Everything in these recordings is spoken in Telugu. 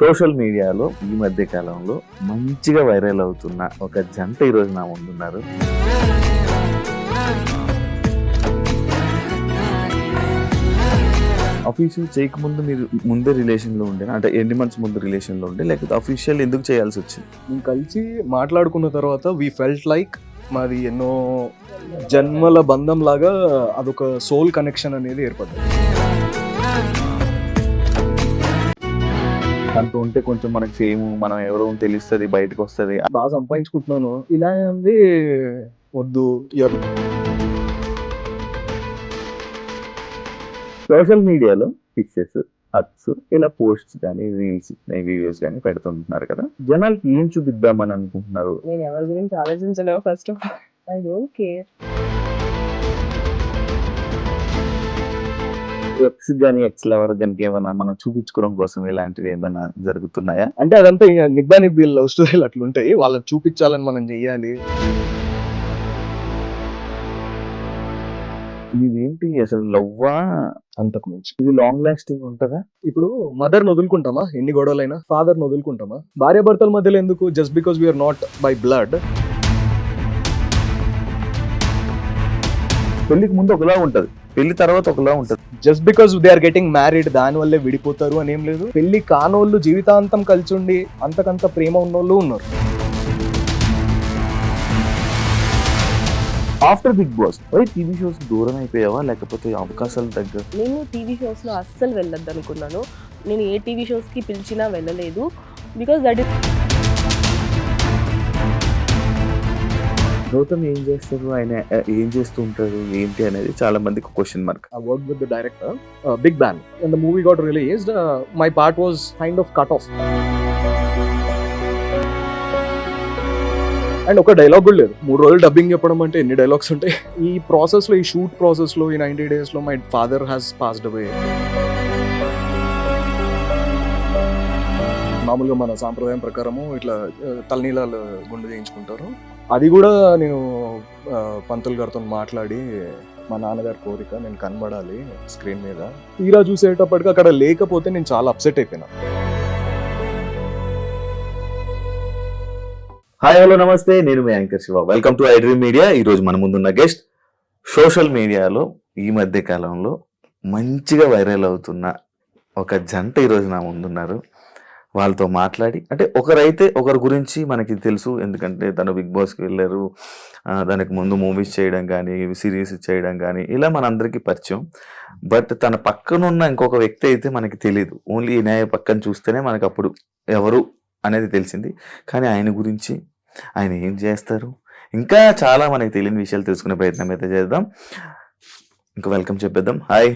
సోషల్ మీడియాలో ఈ మధ్య కాలంలో మంచిగా వైరల్ అవుతున్న ఒక జంట ఈరోజు నా ముందున్నారు. అఫీషియల్ చేయకముందు మీరు ముందే రిలేషన్ లో ఉండే, అంటే ఎన్ని మంత్స్ ముందు రిలేషన్ లో ఉండే, లేకపోతే అఫీషియల్ ఎందుకు చేయాల్సి వచ్చింది? మేము కలిసి మాట్లాడుకున్న తర్వాత వీ ఫెల్ట్ లైక్ మాది ఎన్నో జన్మల బంధం లాగా అదొక సోల్ కనెక్షన్ అనేది ఏర్పడింది. అంటూ ఉంటే కొంచెం మనకి ఫేమ్, మనం ఎవరో తెలుస్తుంది, బయటకు వస్తుంది. బాగా సంపాదించుకుంటున్నాను, ఇలా ఉంది వద్దు. సోషల్ మీడియాలో పిక్చర్స్, హక్స్, ఇలా పోస్ట్స్ కానీ రీల్స్ వీడియోస్ కానీ పెడుతుంటున్నారు కదా, జనాలకి ఏం చూపిద్దామని అనుకుంటున్నారు? నేను ఎవరి గురించి ఆలోచించలేవు. First of all I don't care. Ex కానీ ఎక్స్ లవర్ కానీ ఏమైనా మనం చూపించుకోవడం కోసం ఇలాంటివి ఏమైనా జరుగుతున్నాయా? అంటే అదంతా నిగ్గా నిబ్బి లవ్ స్టోరీలు అట్లుంటాయి, వాళ్ళని చూపించాలని మనం చెయ్యాలి. ఇదేంటి అసలు లవ్వా? అంతకు మించి ఇది లాంగ్ లాస్టింగ్ ఉంటుందా? ఇప్పుడు మదర్ వదులుకుంటామా, ఎన్ని గొడవలైనా? ఫాదర్ వదులుకుంటామా? భార్యాభర్తల మధ్యలో ఎందుకు? Just because we are not by blood. పెళ్లికి ముందు ఒకలా ఉంటది, పెళ్లి తర్వాత ఒకలా ఉంటది. Just because they are getting married దాని వల్లే విడిపోతారు అని ఏం లేదు. పెళ్లి కానోళ్ళు జీవితాంతం కలిసి ఉండి అంతకంత ప్రేమ ఉన్నోళ్ళు ఉన్నారు. After Bigg Boss TV shows దూరం అయిపోయావా, లేకపోతే అవకాశాలు దగ్గర? నేను టీవీ షోస్ లో అస్సలు వెళ్ళొద్దు అనుకున్నాను. నేను ఏ టీవీ షోస్ కి పిలిచినా వెళ్ళలేదు. బికాస్ దట్ ఇస్ గౌతమ్ ఏం చేస్తారు, ఆయన ఏం చేస్తూ ఉంటారు, ఏంటి అనేది చాలా మందికి question mark. I worked with the director, Big Bang. When the movie got released, my part was kind of cut off. And ఒక డైలాగ్ కూడా లేదు. 3 రోజులు డబ్బింగ్ చెప్పడం అంటే ఎన్ని డైలాగ్స్ ఉంటాయి? ఈ ప్రాసెస్ లో, ఈ షూట్ ప్రాసెస్ లో, ఈ 90 days లో మై ఫాదర్ హ్యాస్ పాస్డ్ అవే. మామూలుగా మన సాంప్రదాయం ప్రకారము ఇట్లా తలనీలాలు గుండె చేయించుకుంటారు. అది కూడా నేను పంతులు గారితో మాట్లాడి, మా నాన్నగారి కోరిక నేను కనబడాలి స్క్రీన్ మీద. తీరా చూసేటప్పటికి అక్కడ లేకపోతే నేను చాలా అప్సెట్ అయిపోయినా. హాయ్, హలో, నమస్తే. నేను మీ anchor Shiva. Welcome to iDream media. ఈ రోజు మన ముందున్న గెస్ట్ సోషల్ మీడియాలో ఈ మధ్య కాలంలో మంచిగా వైరల్ అవుతున్న ఒక జంట ఈరోజు నా ముందున్నారు. వాళ్ళతో మాట్లాడి, అంటే ఒకరైతే ఒకరి గురించి మనకి తెలుసు, ఎందుకంటే తను బిగ్ బాస్కి వెళ్ళారు, దానికి ముందు మూవీస్ చేయడం కానీ, సిరీస్ చేయడం కానీ, ఇలా మనందరికీ పరిచయం. బట్ తన పక్కనున్న ఇంకొక వ్యక్తి అయితే మనకి తెలియదు. ఓన్లీ ఈయన పక్కన చూస్తేనే మనకు అప్పుడు ఎవరు అనేది తెలిసింది. కానీ ఆయన గురించి, ఆయన ఏం చేస్తారు, ఇంకా చాలా మనకి తెలియని విషయాలు తెలుసుకునే ప్రయత్నం అయితే చేద్దాం. ఇంకా వెల్కమ్ చెప్పేద్దాం. Hi.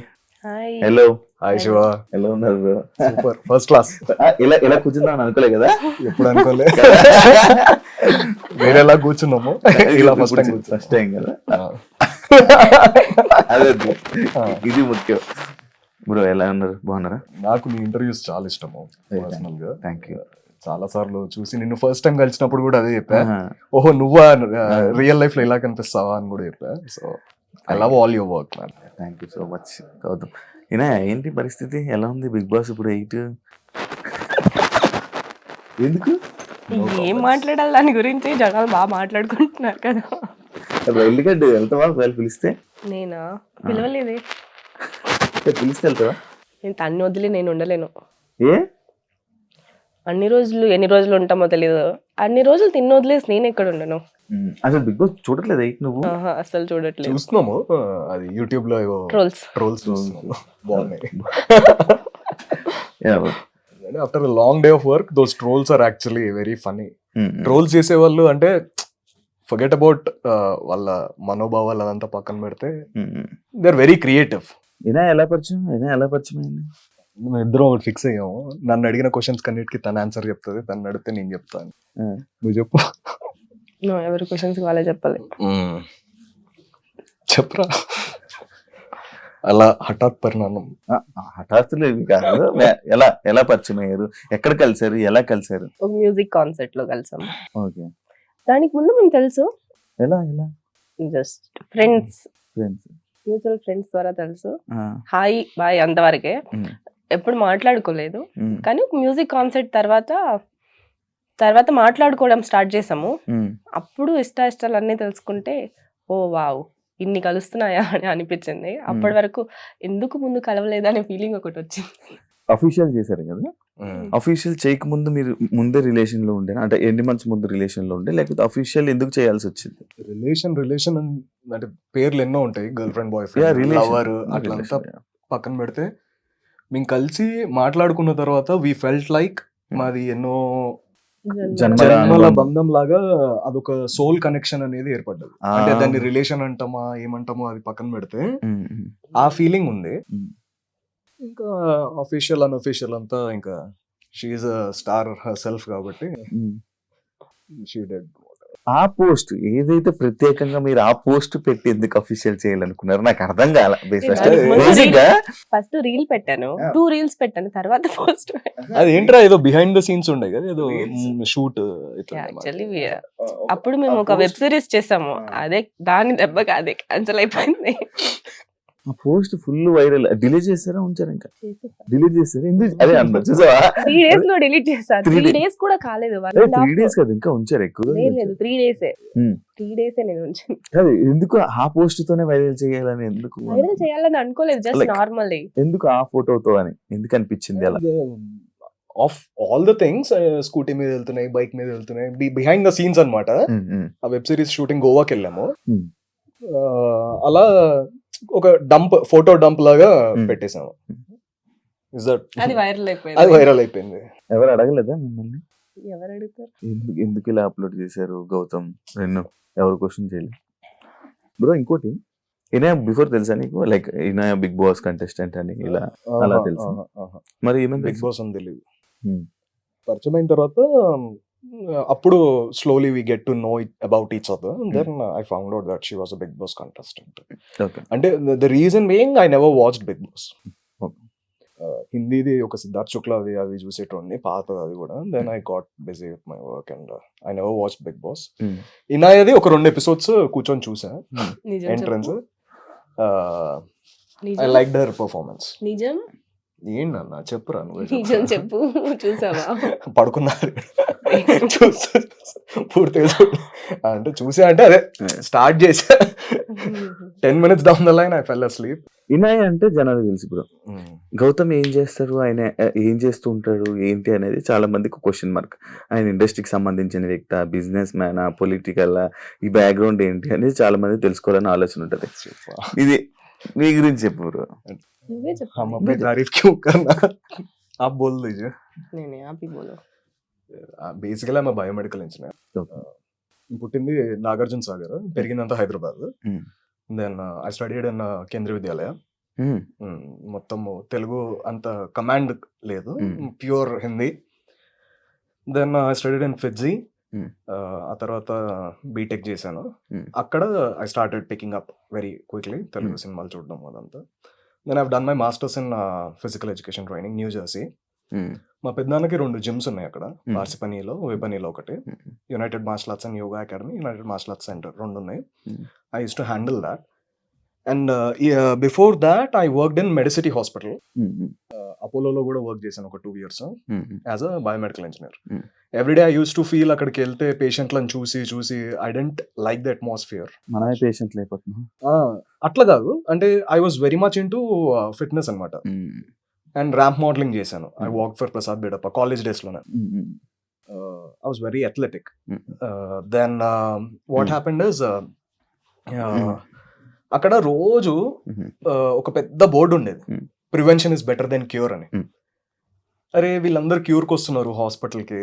Hi. Hello. Hi Shiva, ఎలా ఉన్నారు? Super, first class. ఇలా కూర్చుందాం అనుకోలే కదా, ఎప్పుడు అనుకోలే. వేరేలా కూర్చున్నాము, ఇలా ఫస్ట్ టైం కదా. అదే ఇది ముఖ్యం. బ్రో ఎలా ఉన్నారు, బాగున్నారా? నాకు నీ ఇంటర్వ్యూస్ చాలా ఇష్టము పర్సనల్ గా. Thank you. చాలా సార్లు చూసి, నిన్ను ఫస్ట్ టైం కలిసినప్పుడు కూడా అదే చెప్పా, ఓహో నువ్వా రియల్ లైఫ్ లో ఇలా కనిపిస్తావా అని కూడా చెప్పా. So I love all your work man. Thank you so much Gautham. ఈయన ఏంటి పరిస్థితి, ఎలా ఉంది బిగ్ బాస్ ఇప్పుడు 8? ఎందుకు ఏం మాట్లాడాలి దాని గురించి? జనాలు బాగా మాట్లాడుకుంటున్నారు కదా. వెళ్ళిగడ్డు వెళ్తావా? పిలిస్తే? నేనా? పిలవలేదే. పిలిస్తే వెళ్తావా? నేను తన్ని వదిలి నేను ఉండలేను. ఏ అన్ని రోజులు ఎన్ని రోజులు ఉంటామో తెలియదు. అన్ని రోజులు తిన్న వదిలేసి నేను ఎక్కడ ఉండను. అసలు బిగ్ బాస్ చూడట్లేదు 8 నువ్వు? అసలు చూడట్లేదు. చూస్తున్నాము, అది యూట్యూబ్ లో ట్రోల్స్ బాగున్నాయి. After long day of work those trolls are actually very funny. Trolls చేసే వాళ్ళు అంటే ఫర్గెట్ అబౌట్ వాళ్ళ మనోభావాలు అదంతా పక్కన పెడితే దే ఆర్ వెరీ క్రియేటివ్. ఈయన ఎలా పరిచయం అయింది? మేము ఇద్దరం ఒకటి ఫిక్స్ అయ్యాము. నన్ను అడిగిన క్వశ్చన్స్ కన్నిటికి తన ఆన్సర్ చెప్తుంది, తను అడిగితే నేను చెప్తాను. నువ్వు చెప్పు. ఎవరి క్వశ్చన్స్ వాళ్ళే చెప్పాలి. చెప్పరా. అలా హఠాత్ పరిణామం. హఠాత్తులు ఇవి కాదు. ఎలా పరిచయం అయ్యారు, ఎక్కడ కలిసారు, ఎలా కలిసారు? ఒక మ్యూజిక్ కాన్సర్ట్ లో కలిసాము. ఓకే. దానికి ముందు మేము తెలుసు. ఎలా జస్ట్ ఫ్రెండ్స్. మ్యూచువల్ ఫ్రెండ్స్ ద్వారా తెలుసు. ఆ, హాయ్ బాయ్ అంతవరకే, ఉమ్, ఎప్పుడు మాట్లాడుకోలేదు. ఉమ్, కానీ మ్యూజిక్ కాన్సర్ట్ తర్వాత మాట్లాడుకోవడం స్టార్ట్ చేసాము. ఉమ్. అప్పుడు ఇష్టాలు అన్నీ తెలుసుకుంటే ఓ వావ్ ఇన్ని కలుస్తున్నాయా అని అనిపించింది. అప్పటి వరకు ఎందుకు ముందు కలవలేదా అనే ఫీలింగ్ ఒకటి వచ్చింది. అఫీషియల్ చేశారు కదా, అఫీషియల్ చేయకముందు మీరు ముందే రిలేషన్ లో ఉండే, అంటే ఎన్ని మంత్స్ ముందు రిలేషన్ లో ఉండే, లేకపోతే అఫీషియల్ ఎందుకు చేయాల్సి వచ్చింది? రిలేషన్ అంటే పేర్లు ఎన్నో ఉంటాయి, girl friend boy Yeah, friend relation. Lover అట్లంతా Relation, yeah. పక్కన పెడితే మేము కలిసి మాట్లాడుకున్న తర్వాత వి ఫెల్ట్ లైక్ మాది ఎన్నో జన్మల జన్మల అనుబంధం. బంధం లాగా అదొక సోల్ కనెక్షన్ అనేది ఏర్పడ్డది. ఆ. అంటే దాన్ని రిలేషన్ అంటామా ఏమంటామో అది పక్కన పెడితే ఉమ్, ఉమ్, ఆ ఫీలింగ్ ఉంది. ఉమ్. ఇంకా అఫీషియల్ అన్అఫీషియల్ అంతా ఇంకా she a star herself కాబట్టి ఉమ్. She dead. ఆ పోస్ట్ ఏదైతే ప్రత్యేకంగా మీరు ఆ పోస్ట్ పెట్టి ఎందుకు అఫీషియల్ చేయాలనుకున్నారు నాకు అర్థం కాల. బేసిక్ గా ఫస్ట్ రీల్ పెట్టాను, Yeah. 2 reels పెట్టాను, తర్వాత పోస్ట్. అది ఏంట్రా ఏదో బిహైండ్ ద సీన్స్ ఉండే కదా, ఏదో షూట్ యాక్చువల్లీ అప్పుడు మేము ఒక వెబ్ సిరీస్ చేసాము, అదే దాని దెబ్బకి అదే క్యాన్సిల్ అయిపోయింది. ఆ పోస్ట్ ఫుల్ వైరల్. డిలీట్ చేస్తారా ఉంచారా? ఇంకా డిలీట్ చేస్తారా? ఎందుకు అదే అన్నారు చూసావా? 3 days లో డిలీట్ చేశాను. 3 3 days కూడా కాలేదు, 3 days కదా, ఇంకా ఉంచారు ఎక్కువ. లేదు 3 days. Hmm. 3 days నేను ఉంచాను. కాదు, ఎందుకు ఆ పోస్ట్ తోనే వైరల్ చేయాలని ఎందుకు వైరల్ చేయాలని అనుకోలేదు, జస్ట్ Like- నార్మల్లీ. ఎందుకు ఆ ఫోటోతో అని ఎందుకు అనిపించింది అలా? Of all the things scooty మీద వెళ్తున్నాయి, బైక్ మీద వెళ్తున్నాయి, బిహైండ్ ద సీన్స్ అన్నమాట. ఉమ్, ఉమ్, ఆ వెబ్ సిరీస్ షూటింగ్ గోవాకి వెళ్ళాము. Hmm. అలా ఒక ఫోటో డంప్ లాగా Hmm. పెట్టేసాము. Is that- అది వైరల్ అది అయిపోయింది. వైరల్ అయిపోయింది. ఎవరు అడగలేదా మిమ్మల్ని ఎవరు అడుగుతారు? ఎందుకు ఇలా అప్లోడ్ చేశారు గౌతమ్? రెండు ఎవరు క్వశ్చన్ చేయలేదు బ్రో. ఇంకోటి, ఈయన బిఫోర్ తెలుసా నీకు? లైక్ ఈయన బిగ్ బాస్ కంటెస్టెంట్ అని ఇలా అలా తెలుసు. మరి ఏమైంది? బిగ్ బాస్ అని తెలియదు. Hmm. పరిచయం అయిన తర్వాత అప్పుడు slowly we get to know about each other. Then I found out that she was a Bigg Boss contestant. Okay. అంటే the reason being I never watched Bigg Boss. Okay. హిందీది ఒక సిద్ధార్థ్ శుక్లాది అవి చూసేటోడిని, పాతది అది కూడా. Then I got busy with my work and I never watched Bigg Boss. Hmm. ఇనాయది ఒక 2 ఎపిసోడ్స్ కూర్చొని చూసా. నిజం ఎంట్రన్స్ చెప్పు. ఐ నిజం లైక్ దర్ పర్ఫార్మెన్స్. నిజం ఏంటన్నా చెప్పురా నువ్వే నిజం చెప్పు. చెప్పు, చూసావా? పడుకున్నారు పూర్తిగా అంటే చూసా అంటే అదే స్టార్ట్ చేసా. 10 minutes down the line I fell asleep. ఇనాయ్ అంటే జనాలు తెలుసు బ్రో. గౌతమ్ ఏం చేస్తారు, ఆయన ఏం చేస్తూ ఉంటాడు ఏంటి అనేది చాలా మందికి క్వశ్చన్ మార్క్. ఆయన ఇండస్ట్రీకి సంబంధించిన వ్యక్తి, బిజినెస్ మ్యానా, పొలిటికల్, ఈ బ్యాక్గ్రౌండ్ ఏంటి అనేది చాలా మంది తెలుసుకోవాలని ఆలోచన ఉంటుంది. ఇది మీ గురించి చెప్పు బ్రో. నువ్వే हम చెప్పు. अपनी तारीफ क्यों करना, आप बोल दीजिए. నేనే ఆపి బోలో. బేసికలీ ఆమె బయోమెడికల్ ఇంజనీర్. పుట్టింది నాగార్జున సాగర్, పెరిగిందంతా Hyderabad. Hmm. Then I studied in Kendriya Vidyalaya. Hmm. మొత్తం తెలుగు అంత కమాండ్ లేదు, Hmm. Pure Hindi. Then I studied in Fiji. Hmm. ఆ తర్వాత బీటెక్ చేశాను. Hmm. అక్కడ I started picking up very quickly Telugu సినిమాలు చూడడం అదంతా. Then I've done my masters in physical education training, New Jersey. Hmm. మా పెద్దనాన్నకి 2 జిమ్స్ ఉన్నాయి అక్కడ, Hmm. పార్సిపనీలో, వెపనీలో ఒకటి. Hmm. United Martial Arts and Yoga Academy, United Martial Arts Centre 2 ఉన్నాయి. Hmm. I use to handle that. And before that I worked in Medicity hospital, Hmm. అపోలోలో కూడా వర్క్ చేశాను ఒక 2 years Hmm. As a biomedical engineer. Hmm. Everyday I use to feel అక్కడికి వెళ్తే పేషెంట్లను చూసి I didn't like the atmosphere. మనమే పేషెంట్ లేకపోతున్నాం. అట్లా కాదు, అంటే I was very much in to fitness అనమాట. అండ్ ర్యాంప్ మోడలింగ్ చేశాను. I walk for Prasad Bidapa college డేస్లోనే. I was very athletic. Then what happened is అక్కడ రోజు ఒక పెద్ద బోర్డు ఉండేది, prevention is better than cure అని. అరే వీళ్ళందరూ క్యూర్కి వస్తున్నారు హాస్పిటల్కి,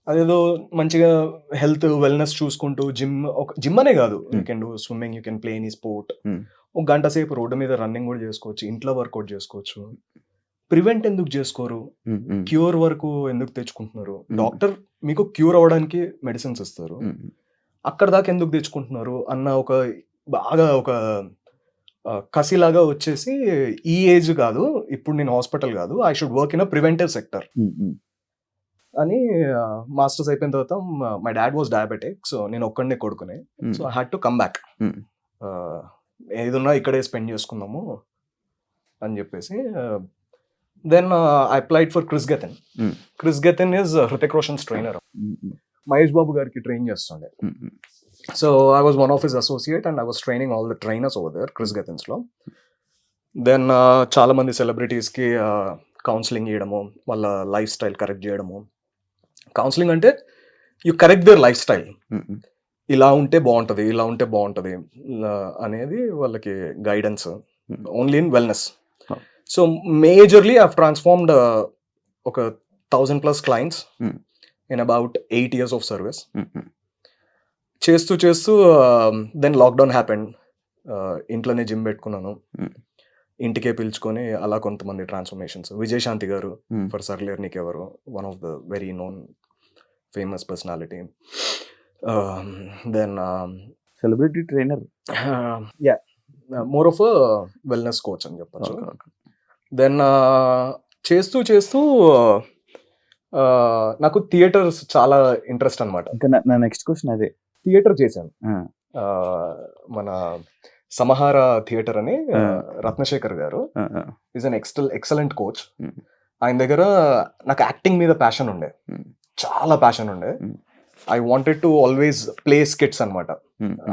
అదేదో మంచిగా హెల్త్ వెల్నెస్ చూసుకుంటూ జిమ్ అనే కాదు, you can do swimming, you can play any sport, ఒక గంట సేపు రోడ్డు మీద రన్నింగ్ కూడా చేసుకోవచ్చు, ఇంట్లో వర్కౌట్ చేసుకోవచ్చు. ప్రివెంట్ ఎందుకు చేసుకోరు, క్యూర్ వరకు ఎందుకు తెచ్చుకుంటున్నారు? డాక్టర్ మీకు క్యూర్ అవ్వడానికి మెడిసిన్స్ ఇస్తారు, అక్కడ దాకా ఎందుకు తెచ్చుకుంటున్నారు అన్న ఒక బాగా ఒక కసిలాగా వచ్చేసి, ఈ ఏజ్ కాదు ఇప్పుడు నేను హాస్పిటల్ కాదు, I should work in a preventive sector అని. మాస్టర్స్ అయిపోయిన తర్వాత my dad was diabetic, so నేను ఒక్కడనే కొడుకునే, so I had to come back. ఏదున్నా ఇక్కడే స్పెండ్ చేసుకుందాము అని చెప్పేసి then I applied for Kris Gethin. Hmm. Kris Gethin is Hrithik Roshan's trainer. Mahesh Babu గారికి ట్రైన్ చేస్తుండే. So I was one of his associate and I was training all the trainers over there Chris గెథెన్స్లో. Then చాలా మంది సెలబ్రిటీస్కి కౌన్సిలింగ్ చేయడము, వాళ్ళ లైఫ్ స్టైల్ కరెక్ట్ చేయడము. కౌన్సిలింగ్ అంటే you correct their life style, ఇలా ఉంటే బాగుంటుంది, ఇలా ఉంటే బాగుంటుంది అనేది వాళ్ళకి guidance only in wellness. So majorly I transformed ఒక 1000+ clients in about 8 years of service. చేస్తూ చేస్తూ దెన్ లాక్డౌన్ హ్యాపెండ్. ఇంట్లోనే జిమ్ పెట్టుకున్నాను, ఇంటికే పిలుచుకొని అలా కొంతమంది ట్రాన్స్ఫర్మేషన్స్. విజయశాంతి గారు for Sarileru Neekevvaru, one of the very known famous personality. Then celebrity trainer, yeah, more of wellness coach అని చెప్పచ్చు. దెన్ చేస్తూ చేస్తూ నాకు థియేటర్స్ చాలా ఇంట్రెస్ట్ అనమాట. ఇంకా నా నెక్స్ట్ క్వశ్చన్ అదే. థియేటర్ చేశాను. మన సమహార థియేటర్ అని రత్నశేఖర్ గారు ఈజ్ అన్ ఎక్సలెంట్ కోచ్. ఆయన దగ్గర నాకు యాక్టింగ్ మీద ప్యాషన్ ఉండే, చాలా ప్యాషన్ ఉండే. I wanted to always play skits అనమాట.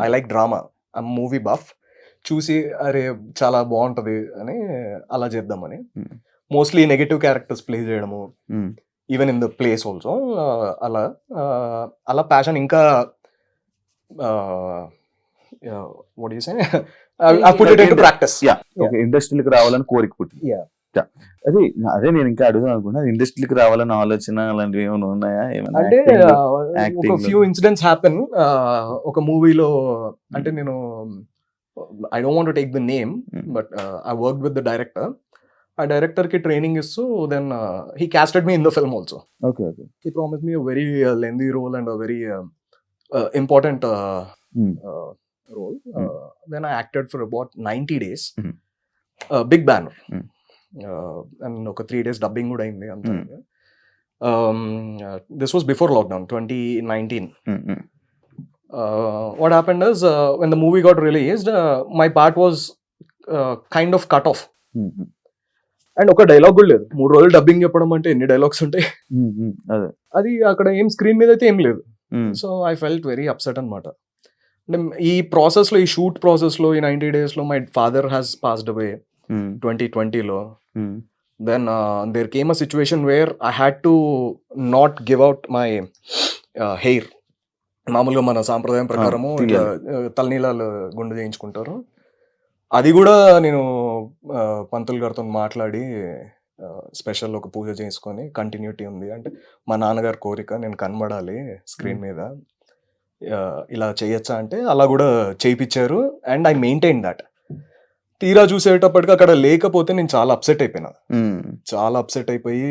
I like drama, I movie buff. చూసి అరే చాలా బాగుంటుంది అని అలా చేద్దామని మోస్ట్లీ నెగటివ్ క్యారెక్టర్స్ ప్లే చేయడము, even in the plays also. అలా అలా ప్యాషన్ ఇంకా what do you say? I put it into practice. Yeah. Okay, ఇండస్ట్రీకి రావాలని కోరిక పుట్టింది. Yeah. అదే నేను ఇంకా అడుగుదాం అనుకున్నా, ఇండస్ట్రీకి రావాలని ఆలోచన అలాంటివి ఏమైనా ఉన్నాయా? అంటే ఒక ఫ్యూ ఇన్సిడెంట్స్ హ్యాపెన్. ఒక మూవీలో అంటే నేను I don't want to take the name, but I work with the director. ఆ డైరెక్టర్ కి ట్రైనింగ్ ఇస్తూ then he casted me in the film also. Okay okay. He promised me a very lengthy role and a very important role. Then I acted for about 90 days. Big banner. And oka 3 days dubbing kuda ayindi anta. This was before lockdown, 2019. What happened is when the movie got released, my part was kind of cut off. And ఒక డైలాగ్ కూడా లేదు. 3 రోజులు డబ్బింగ్ చెప్పడం అంటే ఎన్ని డైలాగ్స్ ఉంటాయి? అది అక్కడ ఏం స్క్రీన్ మీద అయితే ఏం లేదు. So I felt very upset అనమాట. అంటే ఈ ప్రాసెస్లో, ఈ షూట్ ప్రాసెస్లో, ఈ 90 daysలో my father has passed away 2020లో. Then there came a situation where I had to not give out my hair. మామూలుగా మన సాంప్రదాయం ప్రకారము తలనీలాలు గుండు చేయించుకుంటారు. అది కూడా నేను పంతులు గారితో మాట్లాడి స్పెషల్ ఒక పూజ చేసుకొని కంటిన్యూటీ ఉంది అంటే మా నాన్నగారి కోరిక, నేను కనబడాలి స్క్రీన్ మీద, ఇలా చేయొచ్చా అంటే అలా కూడా చేయించారు. And I maintain that. తీరా చూసేటప్పటికి అక్కడ లేకపోతే నేను చాలా అప్సెట్ అయిపోయినా. చాలా అప్సెట్ అయిపోయి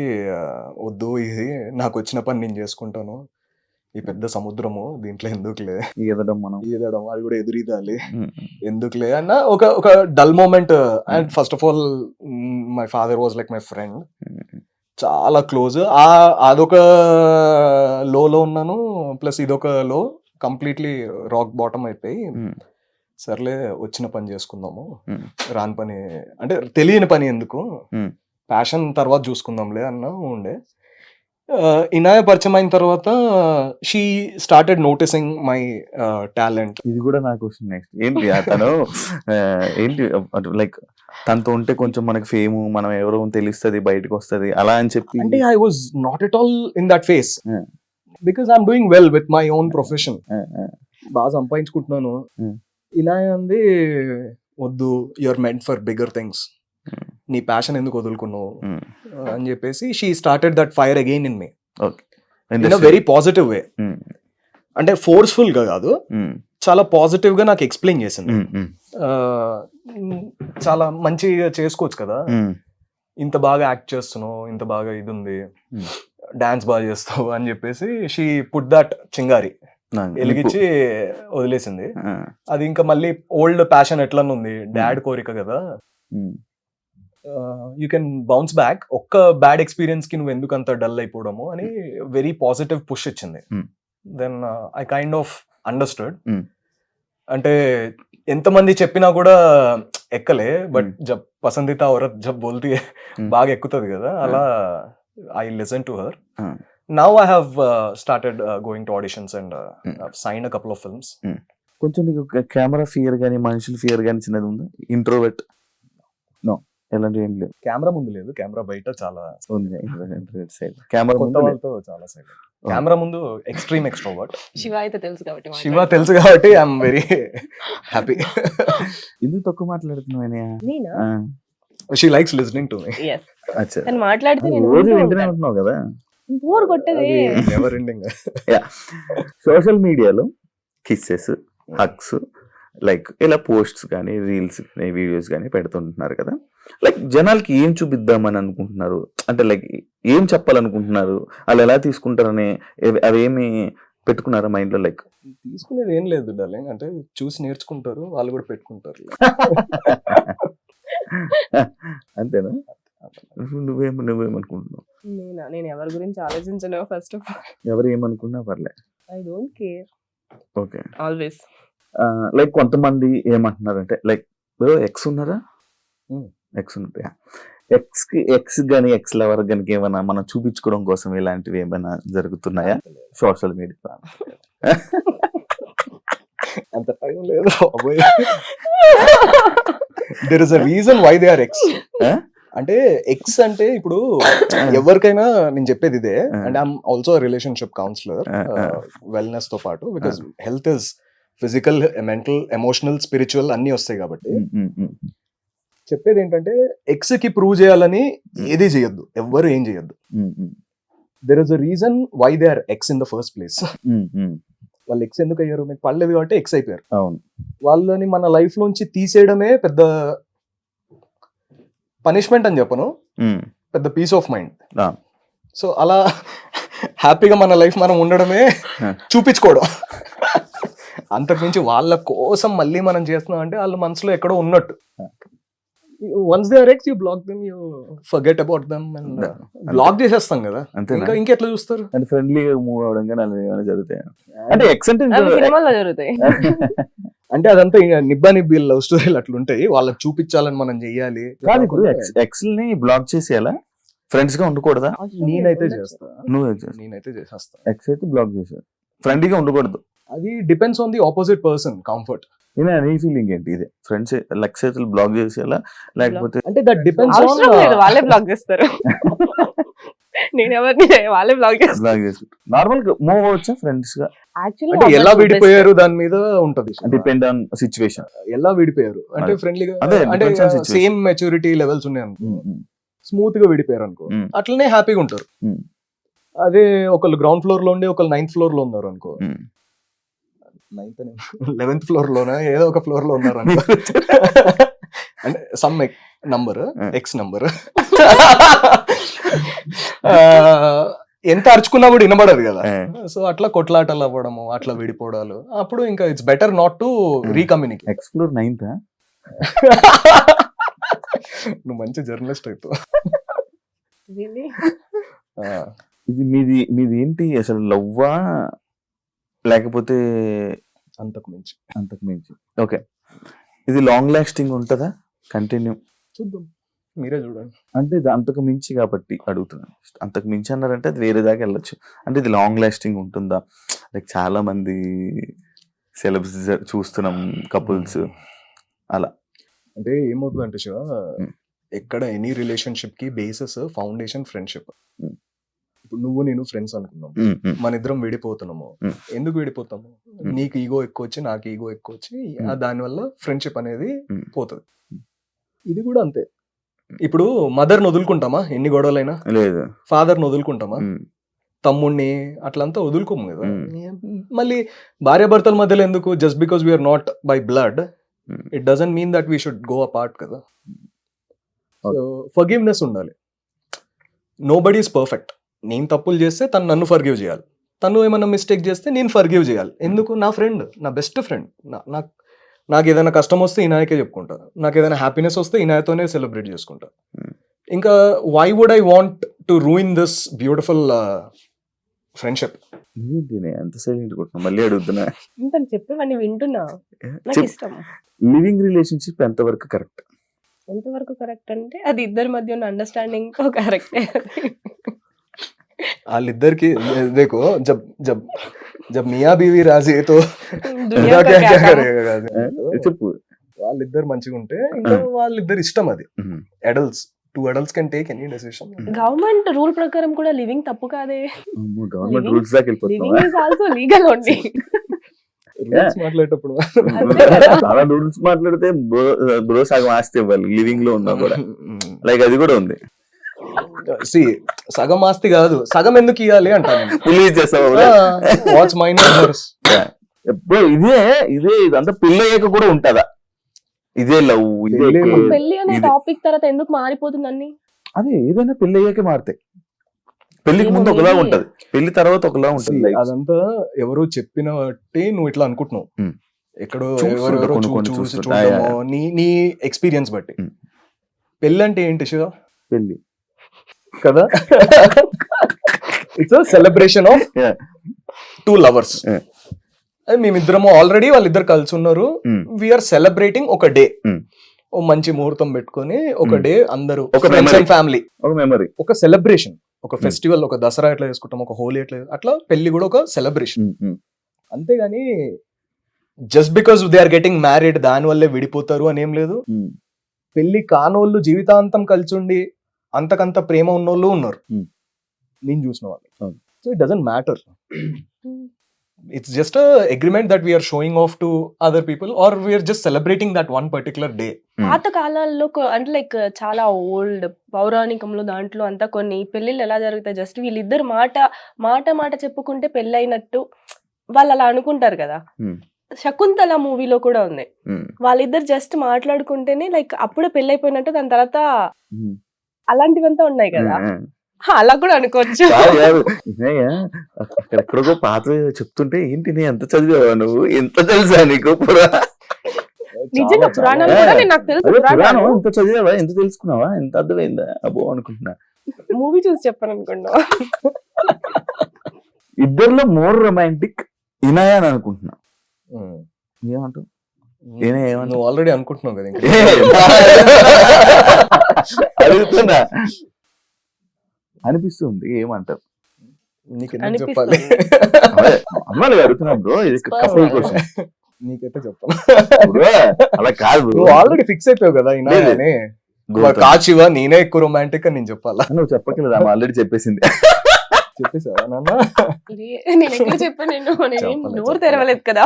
వద్దు, ఇది నాకు వచ్చిన పని నేను చేసుకుంటాను, ఈ పెద్ద సముద్రము దీంట్లో ఎందుకులే ఈదడం, అది కూడా ఎదురీదాలి, ఎందుకులే అన్న ఒక dull moment. And first of all my father was like my friend, చాలా క్లోజ్. అదొక లోలో ఉన్నాను, ప్లస్ ఇదొక లో, కంప్లీట్లీ రాక్ బాటమ్ అయిపోయి సర్లే వచ్చిన పని చేసుకుందాము, రాని పని అంటే తెలియని పని ఎందుకు, ప్యాషన్ తర్వాత చూసుకుందాంలే అన్న ఉండే. ఇనాయ పరిచయం అయిన తర్వాత she started noticing my talent. ఇది కూడా నా క్వశ్చన్ నెక్స్ట్. ఏంటి తను ఏంటి లైక్ తనతో ఉంటే కొంచెం మనకి ఫేమ్, మనం ఎవరో తెలుస్తుంది, బయటకు వస్తుంది అలా అని చెప్పి? అంటే I was not at all in that phase because I'm doing well with my own profession. బాగా సంపాదించుకుంటున్నాను. ఇనాయ అంది వద్దు, you're meant for bigger things, నీ ప్యాషన్ ఎందుకు వదులుకున్నావు అని చెప్పేసి she started that fire again in me in a very positive way. అంటే ఫోర్స్ఫుల్ గా కాదు, చాలా పాజిటివ్ గా నాకు ఎక్స్ప్లెయిన్ చేసింది. చాలా మంచిగా చేసుకోవచ్చు కదా, ఇంత బాగా యాక్ట్ చేస్తున్నావు, ఇంత బాగా ఇది ఉంది, డాన్స్ బాగా చేస్తావు అని చెప్పేసి షీ పుట్ దట్ చింగారి వెలిగించి వదిలేసింది. అది ఇంకా మళ్ళీ ఓల్డ్ ప్యాషన్ ఎట్లన్నా ఉంది, డాడ్ కోరిక కదా, యూ కెన్ బౌన్స్ బ్యాక్. ఒక్క బ్యాడ్ ఎక్స్పీరియన్స్ కి నువ్వు ఎందుకు అంత డల్ అయిపోవడము అని వెరీ పాజిటివ్ పుష్ ఇచ్చింది. Then I kind of understood. అంటే ఎంతమంది చెప్పినా కూడా ఎక్కలే, బట్ జబ్ పసందీతా ఔరత్ జబ్ బోల్తీ బాగా ఎక్కుతుంది కదా, అలా I listen to her. Now I have started going to auditions and sign a couple of films. కొంచెం నీకు కెమెరా ఫియర్ కానీ మనుషుల ఫియర్ కానీ చిన్నది ఉందా? ఇంట్రోవర్ట్? నో, ఎలాంటివి ఏం లేవు. కెమెరా ముందు లేదు, కెమెరా బయట చాలా ఉంది. కెమెరా కొత్త వాళ్ళతో చాలా సైడ్. కెమెరా ముందు ఎక్స్ట్రీమ్ ఎక్స్ట్రోవర్ట్. శివ అయితే తెలుసు కాబట్టి శివ తెలుసు కాబట్టి ఐఎమ్ వెరీ హ్యాపీ. ఎందుకు తక్కువ మాట్లాడుతున్నావు? నేనా? She likes listening to me. Yes. అచ్చా, తను మాట్లాడితే నేను రోజు వింటూనే ఉంటున్నావు కదా. బోర్ కొట్టేది. Never ending. సోషల్ మీడియాలో కిస్సెస్, హగ్స్, లైక్ ఇలా పోస్ట్స్ కానీ రీల్స్ కానీ వీడియోస్ కానీ పెడుతుంటున్నారు కదా. లైక్ జనాలకి ఏం చూపిద్దామని అనుకుంటున్నారు, అంటే లైక్ ఏం చెప్పాలనుకుంటున్నారు, వాళ్ళు ఎలా తీసుకుంటారని అవేమి పెట్టుకున్నారా మైండ్ లో? లైక్ తీసుకునేది ఏం లేదు డార్లింగ్, అంటే చూసి నేర్చుకుంటారు, వాళ్ళు కూడా పెట్టుకుంటారు. అంతేనా? నువ్వేమనుకుంటున్నావు? నేను ఎవరి గురించి ఆలోచించను. ఫస్ట్ ఆఫ్ ఆల్ ఎవరు ఏమనుకున్నా పర్లే, I don't care. Okay. Always like కొంతమంది ఏమంటున్నారంటే లైక్ ఎక్స్ ఉన్నారా, ఎక్స్ ఉంటాయా, ఎక్స్ కానీ ఎక్స్ లవర్ కానీ ఏమైనా మనం చూపించుకోవడం కోసం ఇలాంటివి ఏమైనా జరుగుతున్నాయా సోషల్ మీడియా? అంత టైం లేదు. There is a reason why they are ex. అంటే ఎక్స్ అంటే ఇప్పుడు ఎవరికైనా నేను చెప్పేది ఇదే, and I'm also relationship counsellor wellness తో పాటు, because health is physical, mental, emotional, spiritual అన్ని వస్తాయి కాబట్టి చెప్పేది ఏంటంటే ఎక్స్ కి ప్రూవ్ చేయాలని ఏది చేయొద్దు, ఎవ్వరు ఏం చేయొద్దు. There is a reason why they are ex in the first place. వాళ్ళు ఎక్స్ ఎందుకు అయ్యారు? మీకు పడలేదు కాబట్టి ఎక్స్ అయిపోయారు. అవును. వాళ్ళని మన లైఫ్ లోంచి తీసేయడమే పెద్ద పనిష్మెంట్ అని చెప్పను, పెద్ద పీస్ ఆఫ్ మైండ్. సో అలా హ్యాపీగా మన లైఫ్ మనం ఉండడమే చూపించుకోవడం. అంతకుమించి వాళ్ళ కోసం మళ్ళీ మనం చేస్తున్నాం అంటే వాళ్ళ మనసులో ఎక్కడో ఉన్నట్టు. Once they are ex, you block them, you forget about them and block చేసేస్తాం కదా. ఇంకెట్లా చూస్తారు? అంటే ఫ్రెండ్లీగా మూవ్ అవడం కానీ అలా ఏమైనా జరుగుతాయి అంటే ఎక్స్ అంటే సినిమాల్లో జరుగుతాయి. అంటే అదంతా నిబ్బా నిబ్బి లవ్ స్టోరీలు అట్లుంటాయి, వాళ్ళకి చూపించాలని మనం చెయ్యాలి. కాదు, ఇప్పుడు ఎక్స్ ని బ్లాక్ చేసేయాలా? ఫ్రెండ్స్ గా ఉండకూడదా? నేనైతే చేస్తా. నేనైతే చేసేస్తా. ఎక్స్ అయితే బ్లాక్ చేసాను, ఫ్రెండ్లీగా ఉండకూడదు. అది depends on the opposite person comfort. నీ ఫీలింగ్ ఏంటి? ఇది ఫ్రెండ్స్ లెక్స్ అయితే బ్లాక్ చేసేయాలా లేకపోతే? అంటే దట్ డిపెండ్స్ ఆన్, వాళ్ళే బ్లాక్ చేస్తారు. నేను ఎవరిని వాళ్ళే బ్లాక్ చేస్తారు. నార్మల్ గా మూవ్ అవ్వచ్చా ఫ్రెండ్స్ గా? అంటే ఎలా విడిపోయారు దాని మీద ఉంటది, డిపెండ్ ఆన్ సిచ్యువేషన్. ఎలా విడిపోయారు అంటే ఫ్రెండ్లీగా, అదే అంటే సేమ్ మెచ్యూరిటీ లెవెల్స్ ఉన్నాయి అనుకో, స్మూత్ గా విడిపోయారు అనుకో, అట్లనే హ్యాపీగా ఉంటారు. అదే ఒకళ్ళు గ్రౌండ్ ఫ్లోర్ లో ఉండి ఒకళ్ళు 9th ఫ్లోర్ లో ఉన్నారు అనుకో, 11th ఫ్లోర్ లోనే ఏదో ఒక ఫ్లోర్ లో ఉన్నారు అనుకో, అంటే సమ్ నంబర్, ఎక్స్ నంబర్, ఎంత అరుచుకున్నా కూడా వినబడదు కదా. సో అట్లా కొట్లాటలు అవ్వడము, అట్లా విడిపోవడాలు, అప్పుడు ఇంకా it's better not to recommunicate. Ex floor 9th. నువ్వు మంచి జర్నలిస్ట్ అయిపో. ఇది మీది ఏంటి అసలు, లవ్వా లేకపోతే అంతకు మించి? ఓకే, ఇది లాంగ్ లాస్టింగ్ ఉంటుందా? కంటిన్యూ చూద్దాం, మీరే చూడండి. అంటే ఇది అంతకు మించి కాబట్టి అడుగుతున్నాను. అంతకు మించి అన్నారంటే అది వేరే దాకా వెళ్ళొచ్చు. అంటే ఇది లాంగ్ లాస్టింగ్ ఉంటుందా? లైక్ చాలా మంది సెలబ్స్ చూస్తున్నాం, కపుల్స్ అలా. అంటే ఏమవుతుంది అంటే శివ, ఎక్కడ ఎనీ రిలేషన్షిప్ కి బేసిస్ ఫౌండేషన్ ఫ్రెండ్షిప్. ఇప్పుడు నువ్వు నేను ఫ్రెండ్స్ అనుకున్నాం, మన ఇద్దరం విడిపోతున్నాము. ఎందుకు విడిపోతాము? నీకు ఈగో ఎక్కువ వచ్చి నాకు ఈగో ఎక్కువ వచ్చి దానివల్ల ఫ్రెండ్షిప్ అనేది పోతుంది. ఇది కూడా అంతే. ఇప్పుడు మదర్ని వదులుకుంటామా ఎన్ని గొడవలైనా? లేదు. ఫాదర్ని వదులుకుంటామా? తమ్ముడిని అట్లంతా వదులుకోము కదా. మళ్ళీ భార్యాభర్తల మధ్యలో ఎందుకు? Just because we are not by blood, it doesn't mean that we should go apart కదా. సో ఫర్గివ్నెస్ ఉండాలి. Nobody is perfect. నేను తప్పులు చేస్తే తను నన్ను ఫర్గివ్ చేయాలి, తను ఏమైనా మిస్టేక్ చేస్తే నేను ఫర్గివ్ చేయాలి. ఎందుకు? నా ఫ్రెండ్, నా బెస్ట్ ఫ్రెండ్. నాకు ఏదైనా కష్టం వస్తే ఈనాయకే చెప్పుకుంటా, నాకు ఏదైనా హ్యాపీనెస్ వస్తే ఈనాయతోనే సెలబ్రేట్ చేసుకుంటా. ఇంకా why would I want to ruin this beautiful friendship. ఏంటి నేను ఎంత సైలెంట్ కొట్టినా మళ్ళీ అడుగుతున్నా. ఇంతని చెప్పేవన్నీ వింటున్నా, నాకు చెప్ ఇష్టం. లివింగ్ రిలేషన్షిప్ ఎంతవరకు కరెక్ట్? ఎంతవరకు కరెక్ట్ అంటే అది ఇద్దరి మధ్య ఉన్న అండర్స్టాండింగ్ కరెక్టే. వాళ్ళిద్దరికి देखो जब जब जब मियाँ बीवी राजी तो దునియా क्या కా क्या క్యా करेगा చెప్పు. వాళ్ళిద్దరు మంచిగా ఉంటే ఇంకా వాళ్ళిద్దరు ఇష్టం. అది um. Adults, 2 adults can take any decision. Government rule ప్రకారం కూడా లివింగ్ తప్పు కాదే. అమ్మో, గవర్నమెంట్ Living- రూల్స్ దాకా వెళ్ళిపోతున్నావా? Living is also legal only. Rules మాట్లాడేటప్పుడు అంతే కదా. చాలా రూల్స్ మాట్లాడితే బ్రో సగం ఆస్తి ఇవ్వాలి లివింగ్ లో ఉన్నా కూడా. లైక్ అది కూడా ఉంది. సి సగం ఆస్తి కాదు, సగం ఎందుకు ఇవ్వాలి అంటాను. పెళ్లి చేస్తావా? వాట్స్ మైన్ ఎప్పుడు ఇదే ఇదే ఇదంతా పెళ్లి అయ్యాక కూడా ఉంటదా? ఇదే లవ్, ఇదే పెళ్లి- care. పెళ్లి అనే ఇది- టాపిక్ తర్వాత ఎందుకు మారిపోతుంది అన్ని? అదే ఏదైనా పెళ్లి అయ్యాకే మారుతాయి. పెళ్లికి ఏమో ముందు ఒకలా maybe. ఉంటది, పెళ్లి తర్వాత ఒకలా ఉంటది. life. అదంతా ఎవరో చెప్పిన బట్టి నువ్వు ఇట్లా అనుకుంటున్నావు. Hmm. ఎక్కడో చూస్తుంటా, ఎవరెవరో కొన్ని చూసి చూస్తుంటా. చూడటమో, నీ ఎక్స్పీరియన్స్ బట్టి. Hmm. పెళ్ళి అంటే ఏంటి శివ పెళ్లి కదా? It's celebration of Yeah. 2 lovers. Yeah. అది మేమిద్దరము ఆల్రెడీ వాళ్ళిద్దరు కలిసి ఉన్నారు. Hmm. వీఆర్ సెలబ్రేటింగ్ ఒక డే. Hmm. ఓ మంచి ముహూర్తం పెట్టుకొని ఒక Hmm. డే అందరూ ఒక memory. ఫ్యామిలీ, ఒక మెమరీ. ఒక సెలబ్రేషన్, ఒక ఫెస్టివల్, ఒక దసరా ఎట్లా చేసుకుంటాం, ఒక హోలీ ఎట్లా, అట్లా పెళ్లి కూడా ఒక సెలబ్రేషన్. అంతేగాని just because they are getting married దాని వల్లే విడిపోతారు అని ఏం లేదు. పెళ్లి కానోళ్ళు జీవితాంతం కలిసి ఉండి అంతకంత ప్రేమ ఉన్నోళ్ళు ఉన్నారు, Hmm. నేను చూసిన వాళ్ళు. అవును. So it doesn't matter. It's just agreement that we are showing off to other people or we are just celebrating that one particular day. పాత కాలాల్లో అంటే లైక్ చాలా ఓల్డ్ పౌరాణికంలో దాంట్లో అంతా కొన్ని పెళ్లిళ్ళు ఎలా జరుగుతాయి, జస్ట్ వీళ్ళిద్దరు మాట చెప్పుకుంటే పెళ్లి అయినట్టు వాళ్ళు అలా అనుకుంటారు కదా. శకుంతల మూవీలో కూడా ఉంది, వాళ్ళిద్దరు జస్ట్ మాట్లాడుకుంటేనే లైక్ అప్పుడే పెళ్లి అయిపోయినట్టు, దాని తర్వాత అలాంటివంతా ఉన్నాయి కదా. అలా కూడా అనుకోవచ్చు. అక్కడెక్కడికో పాత చెప్తుంటే ఏంటి నీ ఎంత చదివావా నువ్వు, ఎంత తెలుసా నీకు నిజంగా పురాణాలు కూడా నాకు తెలుసు. పురాణం పురాణాలు ఎంత చదివావా, ఎంత తెలుసుకున్నావా, ఎంత అర్థమైందా అబ్బో అనుకుంటున్నా. మూవీ చూసి చెప్పాను అనుకున్నా. ఇద్దరిలో మోర్ రొమాంటిక్ ఇనాయా అని అనుకుంటున్నా. ఏమంటావు? ఏమంటావు? నువ్వు ఆల్రెడీ అనుకుంటున్నావు కదా ఇంకా. అడుగుతున్నా, అనిపిస్తుంది. ఏమంటారు? నీకెందుకు చెప్పాలి? అమ్మాయి అడుగుతున్నా బ్రో, ఇది కపుల్ క్వశ్చన్. నీకైతే చెప్పాలి. అలా కాదు bro. నువ్వు ఆల్రెడీ ఫిక్స్ అయిపోయావు కదా లేదు. ఇనాయని. గౌతమ్. కాచివా నేనే ఎక్కువ రొమాంటిక్ అని నేను చెప్పాలా? నువ్వు చెప్పకలేదు, ఆమె ఆల్రెడీ చెప్పేసింది. చెప్పేసావా నాన్న? నేను ఎక్కడ చెప్పాను, నేనేం చెప్పాలి, నోరు చెప్పాలి. తెరవలేదు కదా.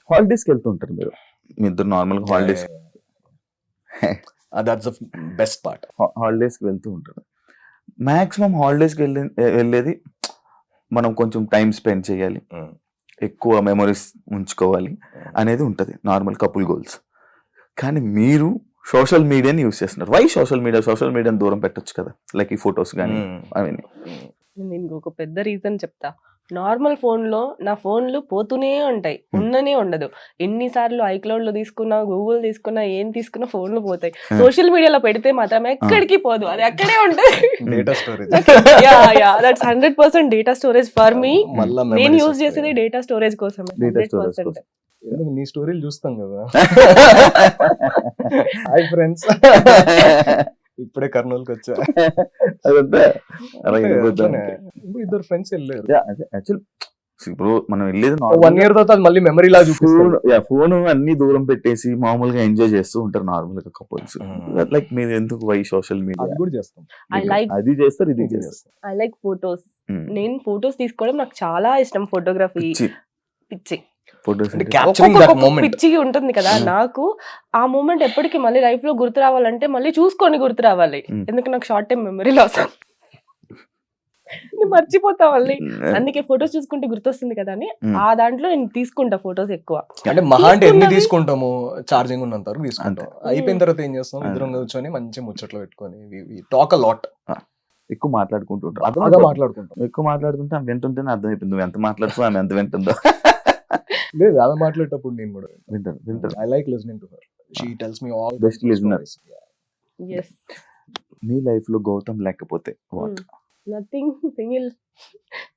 హాలిడేస్కి వెళ్తుంటారు మీరు, మీ ఇద్దరు నార్మల్ గా holidays that's the best part. హాలిడేస్కి వెళ్తూ ఉంటారు. మాక్సిమం హాలిడేస్కి వెళ్ళేది మనం కొంచెం టైం స్పెండ్ చేయాలి, ఎక్కువ మెమరీస్ ఉంచుకోవాలి అనేది ఉంటుంది నార్మల్ కపుల్ గోల్స్. కానీ మీరు సోషల్ మీడియాని యూస్ చేస్తున్నారు. వై సోషల్ మీడియాని దూరం పెట్టొచ్చు కదా, లైక్ ఈ ఫొటోస్ కానీ అవన్నీ. నేను ఒక పెద్ద రీజన్ చెప్తా. నార్మల్ నా ఫోన్లు పోతూనే ఉంటాయి, ఉండనే ఉండదు. ఎన్నిసార్లు ఐక్లౌడ్ లో తీసుకున్నా, గూగుల్ తీసుకున్నా, ఏం తీసుకున్నా ఫోన్లు పోతాయి. సోషల్ మీడియాలో పెడితే మాత్రం ఎక్కడికి పోదు, అది అక్కడే ఉంటుంది. Data storage. That's 100% data storage for me. మళ్ళా నేను memories యూజ్ వస్తాయి. చేసేది డేటా స్టోరేజ్ కోసమే. Data storage 100%. కోసం. ఎందుకు నీ స్టోరీలు చూస్తాం కదా. హాయ్ ఫ్రెండ్స్, ఇప్పుడే కర్నూలుకి వచ్చా. అదంతా అలా వెళ్ళిపోతాం. ఇప్పుడు ఇద్దరు ఫ్రెండ్స్ వెళ్ళారు. ఇప్పుడు మనం వెళ్ళేది 1 year తర్వాత అది మళ్ళీ మెమరీ లా చూపిస్తారు. ఫోన్ అన్ని దూరం పెట్టేసి మామూలుగా ఎంజాయ్ చేస్తూ ఉంటారు నార్మల్ గా కపుల్స్. లైక్ మీరు ఎందుకు వై సోషల్ మీడియా అది కూడా చేస్తాం. I like- అది చేస్తారు, ఇది చేస్తారు. I like photos. నేను ఫొటోస్ తీసుకోవడం నాకు చాలా ఇష్టం. ఫోటోగ్రఫీ పిచ్చి. ఫొటోస్ అంటే capturing that moment. పిచ్చిగా ఉంటుంది కదా. నాకు ఆ మూమెంట్ ఎప్పటికీ మళ్ళీ లైఫ్ లో గుర్తు రావాలంటే మళ్ళీ చూసుకొని గుర్తు రావాలి. ఎందుకు నాకు షార్ట్ టైం మెమరీ లాస్, మర్చిపోతా మళ్ళీ. అందుకే ఫొటోస్ చూసుకుంటే గుర్తొస్తుంది కదా అని ఆ దాంట్లో నేను తీసుకుంటా ఫొటోస్ ఎక్కువ. అంటే మహా అంటే ఎన్ని తీసుకున్నవి- తీసుకుంటాము, ఛార్జింగ్ ఉన్నంత వరకు తీసుకుంటాం. అంతే. అయిపోయిన తర్వాత ఏం చేస్తాం, ఇద్దరం కూర్చొని మంచి ముచ్చట్లు పెట్టుకొని టాక్ అ లాట్. ఎక్కువ మాట్లాడుకుంటూ ఉంటారు. బాగా మాట్లాడుకుంటాం. ఎక్కువ మాట్లాడుతుంటే ఆమె వింటుంటేనే అర్థమైపోయింది నువ్వు ఎంత మాట్లాడుతావు, ఆమె ఎంత వింటుందో. లేదు, ఆమె మాట్లాడేటప్పుడు నేను కూడా వింటారు. I like listening to her. She tells me all Best listener. Yes. నీ లైఫ్ లో గౌతమ్ లేకపోతే వాట్? Nothing, single.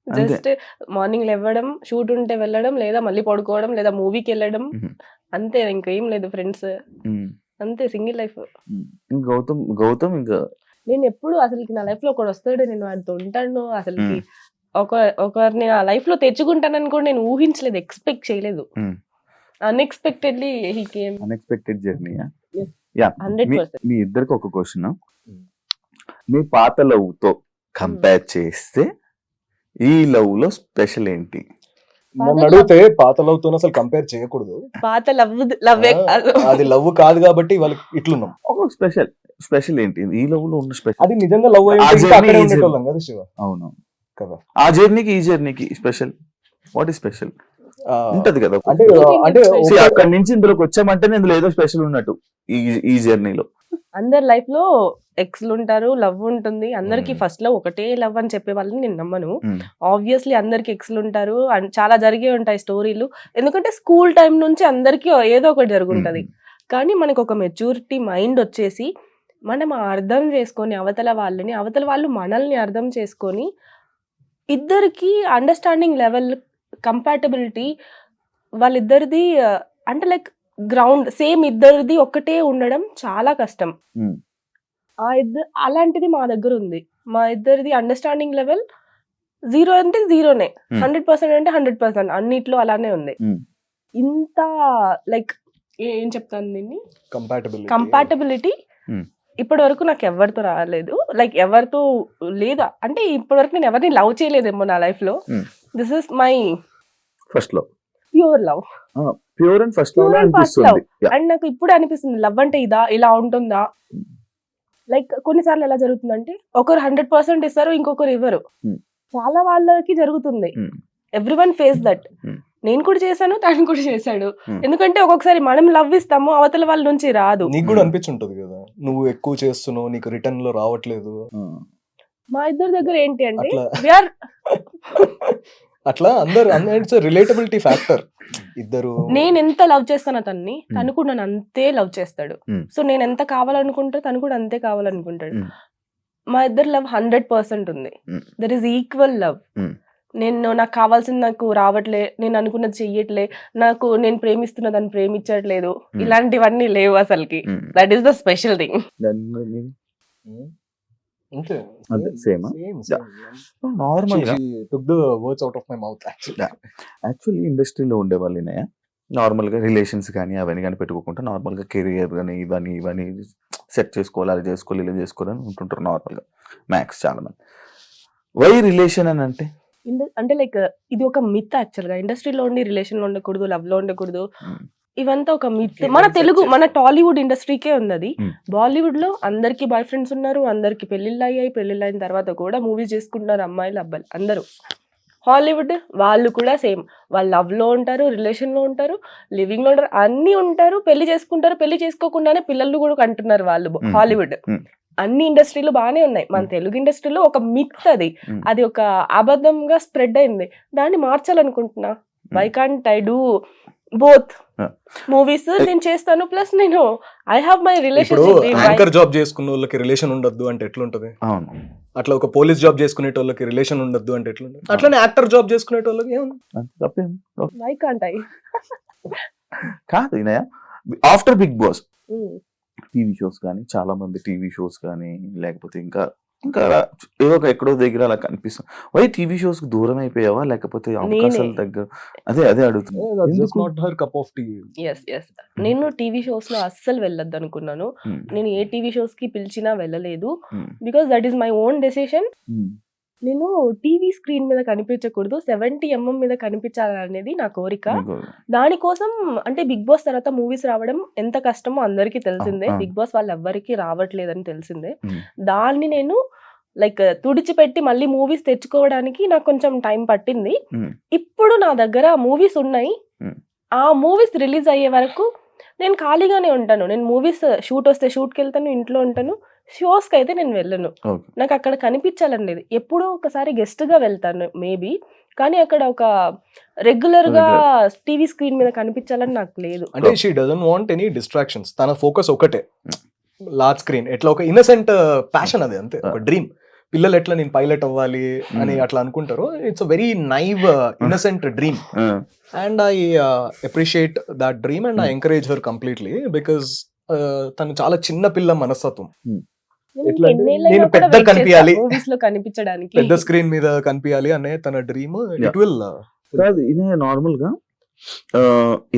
అంతే. జస్ట్ మార్నింగ్ లేవడం, షూట్ ఉంటే వెళ్ళడం, లేదా మళ్ళీ పడుకోవడం, లేదా మూవీకి వెళ్ళడం, మ్మ్. అంతే. ఇంకేం లేదు. ఫ్రెండ్స్, మ్మ్. అంతే. Single life. మ్మ్. ఇంకా గౌతమ్ ఇంకా నేను ఎప్పుడు అసలుకి నా లైఫ్ లో ఒకడు వస్తాడు, నేను వాడితో ఉంటాను, అసలుకి మ్మ్. ఒకరిని నా లైఫ్ లో తెచ్చుకుంటానని కూడా నేను ఊహించలేదు, ఎక్స్పెక్ట్ చేయలేదు. Hmm. Unexpectedly he came. Unexpected జర్నీయా? Yes. యా. 100%. మీ ఇద్దరికి ఒక క్వశ్చన్. మీ పాత లవ్ తో కంపేర్ చేస్తే ఈ లవ్ లో స్పెషల్ ఏంటి? నన్ను అడిగితే పాత లవ్ తో అసలు కంపేర్ చేయకూడదు. పాత లవ్ అది లవ్ కాదు కాబట్టి వాళ్ళకి ఇట్లున్నాం. ఒక స్పెషల్ ఏంటి ఈ లవ్ లో ఉన్న స్పెషల్? అది నిజంగా లవ్ ఆ అయ్యి journey అక్కడే is- ఉండేటోళ్ళం కదా శివ అవును కదా. ఆ జర్నీకి స్పెషల్ వాట్ ఈస్ స్పెషల్ ఆ, ఉంటది కదా. అంటే అంటే See, అక్కడి నుంచి ఇందులోకి వచ్చామంటే ఇందులో ఏదో స్పెషల్ ఉన్నట్టు ఈ జర్నీలో. అందరి లైఫ్ లో ఎక్స్లు ఉంటారు, లవ్ ఉంటుంది. అందరికి Hmm. ఫస్ట్ లో ఒకటే లవ్ అని చెప్పే వాళ్ళని నేను నమ్మను. Hmm. ఆబ్వియస్లీ అందరికి ఎక్స్లు ఉంటారు, చాలా జరిగే ఉంటాయి స్టోరీలు. ఎందుకంటే స్కూల్ టైం నుంచి అందరికి ఏదో ఒకటి జరుగుంటది. కానీ మనకు ఒక మెచ్యూరిటీ మైండ్ వచ్చేసి మనం అర్థం చేసుకొని అవతల వాళ్ళు మనల్ని అర్థం చేసుకొని ఇద్దరికి అండర్స్టాండింగ్ లెవెల్, కంపాటబిలిటీ వాళ్ళిద్దరిది అంటే లైక్ గ్రౌండ్ సేమ్, ఇద్దరిది ఒకటే ఉండడం చాలా కష్టం. Hmm. అలాంటిది మా దగ్గర ఉంది. మా ఇద్దరిది అండర్స్టాండింగ్ లెవెల్ 0 అంటే 0నే, 100% అంటే 100%, అన్నిట్లో అలానే ఉంది. Hmm. ఇంత లైక్ ఏం చెప్తాను దీన్ని, కంపాటబిలిటీ. Hmm. ఇప్పటి వరకు నాకు ఎవరితో రాలేదు, లైక్ ఎవరితో లేదా అంటే ఇప్పటి వరకు నేను ఎవరిని లవ్ చేయలేదేమో నా లైఫ్ లో. Hmm. This is my first love, pure love, pure and first Pure love and first అనిపిస్తుంది. Yeah. అండ్ నాకు ఇప్పుడు అనిపిస్తుంది లవ్ అంటే ఇలా ఉంటుందా. లైక్ కొన్నిసార్లు ఎలా జరుగుతుందంటే ఒకరు 100% ఇస్తారు, ఇంకొకరు ఇవ్వరు. Hmm. చాలా వాళ్ళకి జరుగుతుంది. Hmm. Everyone face that. Hmm. నేను కూడా చేశాను, తను కూడా చేశాడు. Hmm. ఎందుకంటే ఒక్కొక్కసారి మనం లవ్ ఇస్తాము, అవతల వాళ్ళ నుంచి రాదు. నీకు కూడా అనిపించుంటది కదా, నువ్వు ఎక్కువ చేస్తున్నావు, నీకు రిటర్న్ లో రావట్లేదు. మా ఇద్దరి దగ్గర ఏంటి అంటే అట్లా we are అట్లా అందరు ఇట్స్ రిలేటబిలిటీ ఫ్యాక్టర్. ఇద్దరు నేను ఎంత లవ్ చేస్తాను అతన్ని, తను కూడా నన్ను అంతే లవ్ చేస్తాడు. Hmm. సో నేను ఎంత కావాలనుకుంటా, తను కూడా అంతే కావాలనుకుంటాడు. Hmm. మా ఇద్దరు లవ్ 100% ఉంది. Hmm. There is equal love. Hmm. నాకు కావాల్సింది నాకు రావట్లే, నేను అనుకున్నది చెయ్యట్లే, నేను ప్రేమిస్తున్నదాన్ని ప్రేమించట్లేదు, ఇలాంటివన్నీ లేవు అసలుకి. That is the special thing. అంతే అదే, same ఆ? నార్మల్ గా took the words out of my mouth. Actually ఇండస్ట్రీలో ఉండే వాళ్ళనే నార్మల్ గా రిలేషన్స్ కానీ అవన్నీ కానీ పెట్టుకోకుండా నార్మల్ గా కెరియర్ కానీ ఇవన్నీ సెట్ చేసుకోవాలి, అది చేసుకోవాలి, ఇలా చేసుకోవాలని ఉంటుంటారు నార్మల్ గా మ్యాక్స్ చాలా మంది. వై రిలేషన్ అని అంటే లైక్ ఇది ఒక మిత్ యాక్చువల్ గా. ఇండస్ట్రీలో ఉండి రిలేషన్ లో ఉండకూడదు, లవ్ లో ఉండకూడదు, ఇవంతా ఒక మిత్. మన తెలుగు, మన టాలీవుడ్ ఇండస్ట్రీకే ఉంది అది. బాలీవుడ్ లో అందరికి బాయ్ ఫ్రెండ్స్ ఉన్నారు, అందరికి పెళ్లిళ్ళు అయ్యాయి, పెళ్లిళ్ళు అయిన తర్వాత కూడా మూవీస్ చేసుకుంటున్నారు అమ్మాయిలు అబ్బాయిలు అందరూ. హాలీవుడ్ వాళ్ళు కూడా సేమ్, వాళ్ళు లవ్ లో ఉంటారు, రిలేషన్ లో ఉంటారు, లివింగ్ లో ఉంటారు, అన్ని ఉంటారు, పెళ్లి చేసుకుంటారు, పెళ్లి చేసుకోకుండానే పిల్లలు కూడా కంటున్నారు వాళ్ళు. హాలీవుడ్ అన్ని ఇండస్ట్రీలు బాగానే ఉన్నాయి. మన తెలుగు ఇండస్ట్రీలో ఒక మిత్ అది ఒక అబద్ధంగా స్ప్రెడ్ అయింది. దాన్ని మార్చాలనుకుంటున్నా. Why can't I do both movies నేను చేస్తాను, ప్లస్ నేను I have my relationship. Anchor job చేసుకున్న వాళ్ళకి రిలేషన్ ఉండద్దు అంటే ఎట్లుంటది? అవును. అట్లా ఒక పోలీస్ జాబ్ చేసుకునేటోళ్ళకి రిలేషన్ ఉండద్దు అంటే ఎట్లుంటది? అట్లనే యాక్టర్ జాబ్ చేసుకునేటోళ్ళకి వై కాంట్ ఐ? కాదు Inaya, after Bigg Boss TV shows కానీ చాలా మంది టీవీ షోస్ కానీ లేకపోతే ఇంకా ఏదో ఒక ఎక్కడో దగ్గర అలా కనిపిస్తుంది. వై టీవీ షోస్ కి దూరం అయిపోయావా, లేకపోతే అవకాశాల దగ్గర? అదే అడుగుతున్నా. నేను టీవీ షోస్ లో అస్సలు వెళ్ళొద్దు అనుకున్నాను. నేను ఏ టీవీ షోస్ కి పిలిచినా వెళ్ళలేదు. Because that is my own decision. నేను టీవీ స్క్రీన్ మీద కనిపించకూడదు, 70mm మీద కనిపించాలనేది నా కోరిక. దానికోసం అంటే బిగ్ బాస్ తర్వాత మూవీస్ రావడం ఎంత కష్టమో అందరికీ తెలిసిందే. బిగ్ బాస్ వాళ్ళు ఎవ్వరికి రావట్లేదని తెలిసిందే. దాన్ని నేను లైక్ తుడిచిపెట్టి మళ్ళీ మూవీస్ తెచ్చుకోవడానికి నాకు కొంచెం టైం పట్టింది. ఇప్పుడు నా దగ్గర మూవీస్ ఉన్నాయి. ఆ మూవీస్ రిలీజ్ అయ్యే వరకు నేను ఖాళీగానే ఉంటాను. నేను మూవీస్ షూట్ వస్తే షూట్కి వెళ్తాను, ఇంట్లో ఉంటాను. షోస్ కి అయితే నేను వెళ్ళను. నాకు అక్కడ కనిపించాలనేది. ఎప్పుడో ఒకసారి గెస్ట్ గా వెళ్తాను మేబీ, కానీ అక్కడ ఒక రెగ్యులర్ గా టీవీ స్క్రీన్ మీద కనిపించాలని నాకు లేదు. అంటే she doesn't want any distractions. తన ఫోకస్ ఒకటే, లార్జ్ స్క్రీన్. ఎట్లా ఒక ఇన్నసెంట్ ప్యాషన్ అది, అంతే. ఒక డ్రీమ్. పిల్లలు ఎట్లా నేను పైలట్ అవ్వాలి అని అట్లా అనుకుంటారు. It's a very naive innocent dream and I appreciate that dream and I encourage her completely because తను చాలా చిన్న పిల్ల మనస్తత్వం. ఎట్లా అంటే నేను పెద్ద కనిపించాలి, మూవీస్ లో కనిపించడానికి, పెద్ద స్క్రీన్ మీద కనిపించాలి అనే తన డ్రీమ్. ఇట్ విల్ కాదు ఇది నార్మల్ గా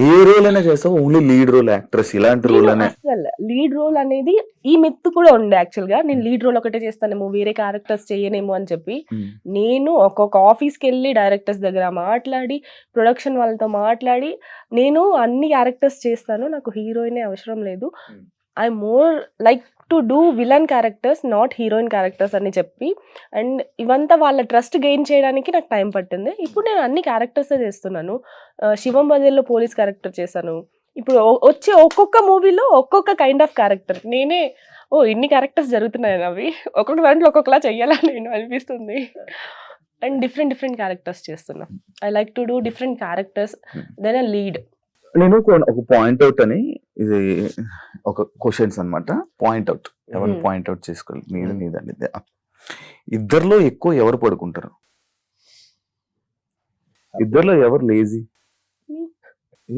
ఏ రోల్ అయినా చేస్తావు, ఓన్లీ లీడ్ రోల్ యాక్ట్రెస్ ఇలాంటి రోల్ అనే అసలు లీడ్ రోల్ అనేది ఈ మెత్తు కూడా ఉండే యాక్చువల్ గా. నేను లీడ్ రోల్ ఒకటే చేస్తానేమో, వేరే క్యారెక్టర్స్ చేయనేమో అని చెప్పి నేను ఒక్కొక్క ఆఫీస్కి వెళ్ళి డైరెక్టర్స్ దగ్గర మాట్లాడి, ప్రొడక్షన్ వాళ్ళతో మాట్లాడి, నేను అన్ని క్యారెక్టర్స్ చేస్తాను, నాకు హీరోయిన్ అవసరం లేదు, I more like to do villain characters not heroine characters అని చెప్పి. అండ్ ఇవంతా వాళ్ళ ట్రస్ట్ గెయిన్ చేయడానికి నాకు టైం పట్టింది. ఇప్పుడు నేను అన్ని క్యారెక్టర్స్ చేస్తున్నాను. శివం బజల్లో పోలీస్ క్యారెక్టర్ చేశాను. ఇప్పుడు వచ్చే ఒక్కొక్క మూవీలో ఒక్కొక్క కైండ్ ఆఫ్ క్యారెక్టర్ నేనే ఇన్ని క్యారెక్టర్స్ జరుగుతున్నాయి అవి ఒక్కొక్క దాంట్లో ఒక్కొక్కలా చెయ్యాలని నేను అనిపిస్తుంది. అండ్ డిఫరెంట్ క్యారెక్టర్స్ చేస్తున్నా. I like to do different characters then a lead. నేను ఒక పాయింట్ అవుట్ అని, ఇది ఒక క్వశ్చన్స్ అన్నమాట. పాయింట్ అవుట్ ఎవరు పాయింట్ అవుట్ చేసుకోవాలి, నీదండి. ఇద్దరిలో ఎక్కువ ఎవరు పడుకుంటారు? ఇద్దరిలో ఎవరు లేజీ?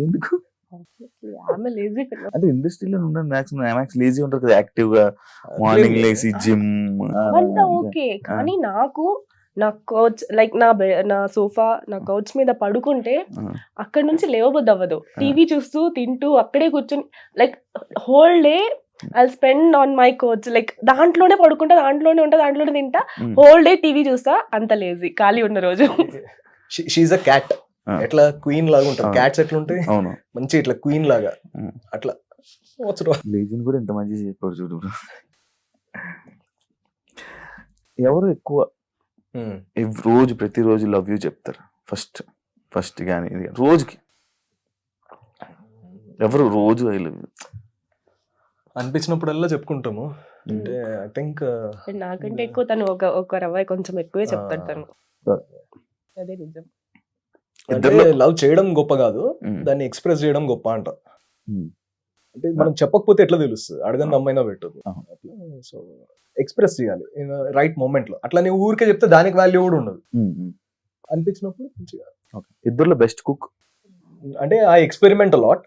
ఎందుకు అంటే ఇండస్ట్రీలో ఉన్న మ్యాక్స్ లేజీ ఉంటారు కదా, యాక్టివ్ గా మార్నింగ్ లేసి జిమ్ అంతా ఓకే. కానీ నాకు నా కౌచ్ లైక్ నా సోఫా నా కౌచ్ మీద పడుకుంటే అక్కడ నుంచి లేవబుద్ది అవ్వదు. టీవీ చూస్తూ తింటూ అక్కడే కూర్చొని like whole day I spend on my coach. Like దాంట్లోనే పడుకుంటా, దాంట్లోనే ఉంటా, దాంట్లోనే తింటా, హోల్ డే టీవీ చూస్తా. అంత లేజీ ఖాళీ ఉన్న రోజు. She's a cat. ఎట్లా క్వీన్ లాగా ఉంటారు క్యాట్స్, ఎట్లా ఉంటాయి మంచి ఇట్లా క్వీన్ లాగా అట్లా. లేజీని కూడా ఎంత మంచి చెప్పారు చూడు. ఎవరు ఎక్కువ రోజు ప్రతిరోజు లవ్ యూ చెప్తారు? ఫస్ట్ కానీ రోజుకి ఎవరు రోజు ఐ లవ్ యూ అనిపించినప్పుడల్లా చెప్పుకుంటాము. అంటే ఐ థింక్ నాకంటే ఎక్కువ తను ఒక రవ్వ కొంచెం ఎక్కువే చెప్తాడు తను. అదే నిజం. అంటే లవ్ చేయడం గొప్ప కాదు, దాన్ని ఎక్స్ప్రెస్ చేయడం గొప్ప అంట. అంటే మనం చెప్పకపోతే ఎట్లా తెలుస్తుంది? అడగని అమ్మైనా పెట్టదు. సో ఎక్స్ప్రెస్ చేయాలి రైట్ మూమెంట్ లో. అట్లా నువ్వు ఊరికే చెప్తే దానికి వాల్యూ కూడా ఉండదు. అనిపించినప్పుడు మంచిగా. ఇద్దరులో బెస్ట్ కుక్ అంటే I experiment lot,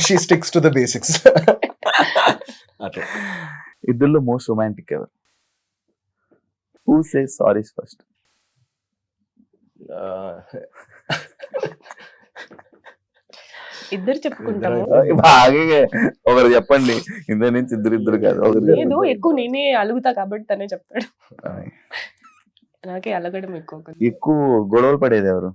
she sticks to the basics. అట్లా. ఇద్దరులో మోస్ట్ రొమాంటిక్ ఎవరు? Who says sorry first? ఇద్దరు చెప్పుకుంటాము. బాగా ఒకరు చెప్పండి, ఇద్దరు నుంచి ఇద్దరు కాదు. లేదు ఎక్కువ నేనే అలుగుతా కాబట్టి తనే చెప్తాడు. నాకే అలగడం ఎక్కువ గొడవలు పడేది ఎవరు?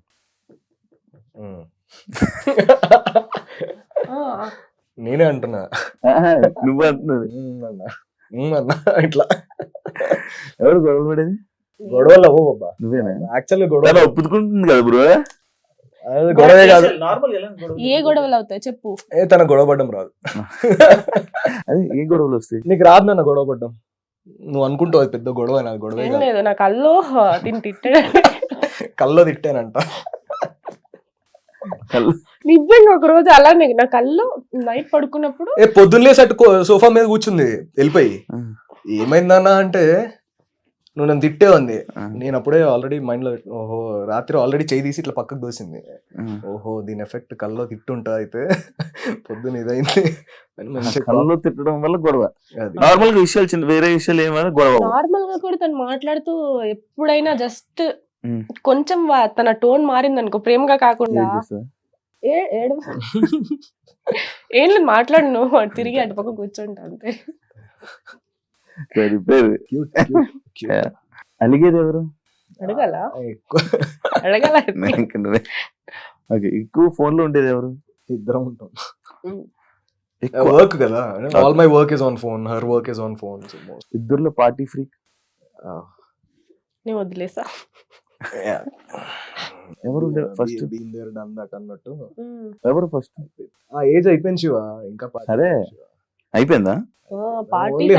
నేనే అంటున్నా. నువ్వు అంటున్నది ఇట్లా. ఎవరు గొడవలు పడేది? గొడవలు అవ్వ బాబా, నువ్వేనా? యాక్చువల్లీ గొడవ ఒప్పుకుంటుంది కదా బ్రో. గొడవే కాదు. ఏ గొడవలు అవుతాయి చెప్పు. తన గొడవ పడ్డం రాదు. అదే ఏ గొడవలు వస్తాయి? నీకు రాదు నాన్న గొడవ పడ్డం. నువ్వు అనుకుంటావు పెద్ద గొడవ, నాకు గొడవే లేదు. నా కల్లో తిట్టాడు, కల్లో తిట్టానంట. నిజంగా ఒక రోజు అలానే నా కల్లో నైట్ పడుకున్నప్పుడు పొద్దున్నే సట్టు సోఫా మీద కూర్చుంది వెళ్ళిపోయి. ఏమైందన్నా అంటే నువ్వు నన్ను తిట్టే ఉంది. నేను అప్పుడే ఆల్రెడీ మైండ్ లో ఓహో రాత్రి ఆల్రెడీ చేయి తీసి ఇట్లా పక్కకు దోసింది. ఓహో దీని ఎఫెక్ట్ కల్లో తిట్టుంటా అయితే పొద్దున ఇదైంది. కల్లో తిట్టడం వల్ల గొడవ. నార్మల్ గా విషయాలు చిన్న వేరే విషయాలు ఏమైనా గొడవ. నార్మల్ గా కూడా తను మాట్లాడుతూ ఎప్పుడైనా జస్ట్ కొంచెం తన టోన్ మారింది అనుకో, ప్రేమగా కాకుండా ఏం లేదు మాట్లాడను, తిరిగి అటు పక్క కూర్చుంటా అంతే. అలిగేది ఎవరు? అడగాల అడగాల. ఎక్కువ ఫోన్ లో ఉండేది ఎవరు? ఇద్దరం ఉంటాం. వర్క్ కదా, all my work is on phone, her work is on phone. ఇద్దరులో పార్టీ ఫ్రీక్ నేను వదిలేసా. ఎవరు ఫస్ట్? అన్నట్టు ఎవరు ఫస్ట్? ఆ ఏజ్ అయిపోయింది శివ, ఇంకా అదే అయిపోయిందా?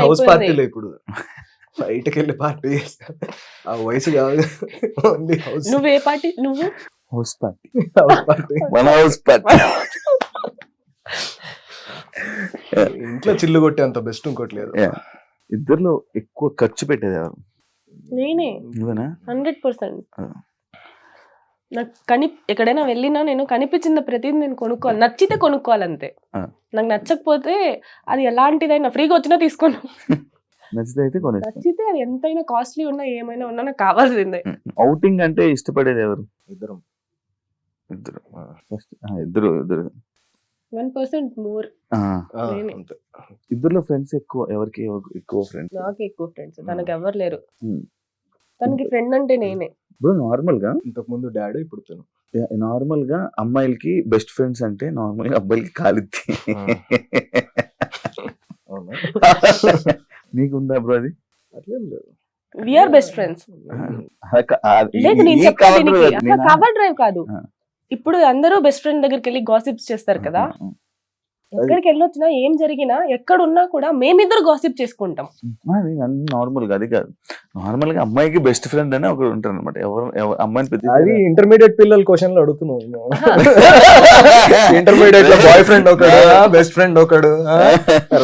హౌస్ పార్టీలో ఇప్పుడు బయటకి వెళ్ళి పార్టీ ఆ వయసు కాదు. నువ్వు ఏ పార్టీ? నువ్వు హౌస్ పార్టీ. మన హౌస్ పార్టీ. ఇంట్లో చిల్లు కొట్టే అంత బెస్ట్ ఇంకోటి లేదు. ఇద్దరులో ఎక్కువ ఖర్చు పెట్టేది ఎవరు? నేనే నువ్వేనా 100%. ఆ. నాకు ఎక్కడైనా వెళ్ళినా నేను కనిపించిన ప్రతిదీ నేను కొనుక్కోవాలి, నచ్చితే కొనుక్కోవాలంతే. ఆ. నాకు నచ్చకపోతే అది ఎలాంటిదైనా ఫ్రీగా వచ్చినా తీసుకోను. నచ్చితే అయితే కొనేస్తాను. నచ్చితే అది ఎంతైనా కాస్ట్లీ ఉన్నా ఏమైనా ఉన్నా నాకు కావాల్సిందే. అవుటింగ్ అంటే ఇష్టపడేది ఎవరు? ఇద్దరం. ఇద్దరు. ఫస్ట్ ఇద్దరు 1% మోర్. నేనే. అంతే. ఇద్దరులో ఫ్రెండ్స్ ఎవరికి ఎక్కువ ఫ్రెండ్స్? నాకు ఎక్కువ ఫ్రెండ్స్, తనకు ఎవరు లేరు. Hmm. తనకి ఫ్రెండ్ అంటే నేనే. ఇప్పుడు నార్మల్ గా ఇంతకు ముందు డాడీ, ఇప్పుడు తను. నార్మల్ గా అమ్మాయిలకి బెస్ట్ ఫ్రెండ్స్ అంటే నార్మల్ గా అబ్బాయిలకి కాలిద్ది. అవునా? నీకుందా బ్రో అది? అట్లేం లేదు. We are best friends. లేదు నేను ఈ చెప్తా cover దీనికి. drive అసలు నేనా? కవర్ డ్రైవ్ కాదు. ఆ. ఇప్పుడు అందరూ బెస్ట్ ఫ్రెండ్ దగ్గరికి వెళ్ళి గాసిప్స్ చేస్తారు కదా. ఎక్కడికి వెళ్ళొచ్చినా ఏం జరిగినా ఎక్కడున్నా కూడా మేమిద్దరు గాసిప్ చేసుకుంటాం. నార్మల్ గా అది కాదు, నార్మల్ గా అమ్మాయికి బెస్ట్ ఫ్రెండ్ అని ఒకరు ఉంటారు అనమాట. అమ్మాయిని అది ప్రతి ఇంటర్మీడియట్ పిల్లల క్వశ్చన్లు అడుగుతున్నావు. ఇంటర్మీడియట్ లో బాయ్ ఫ్రెండ్ ఒకడు, బెస్ట్ ఫ్రెండ్ ఒకడు,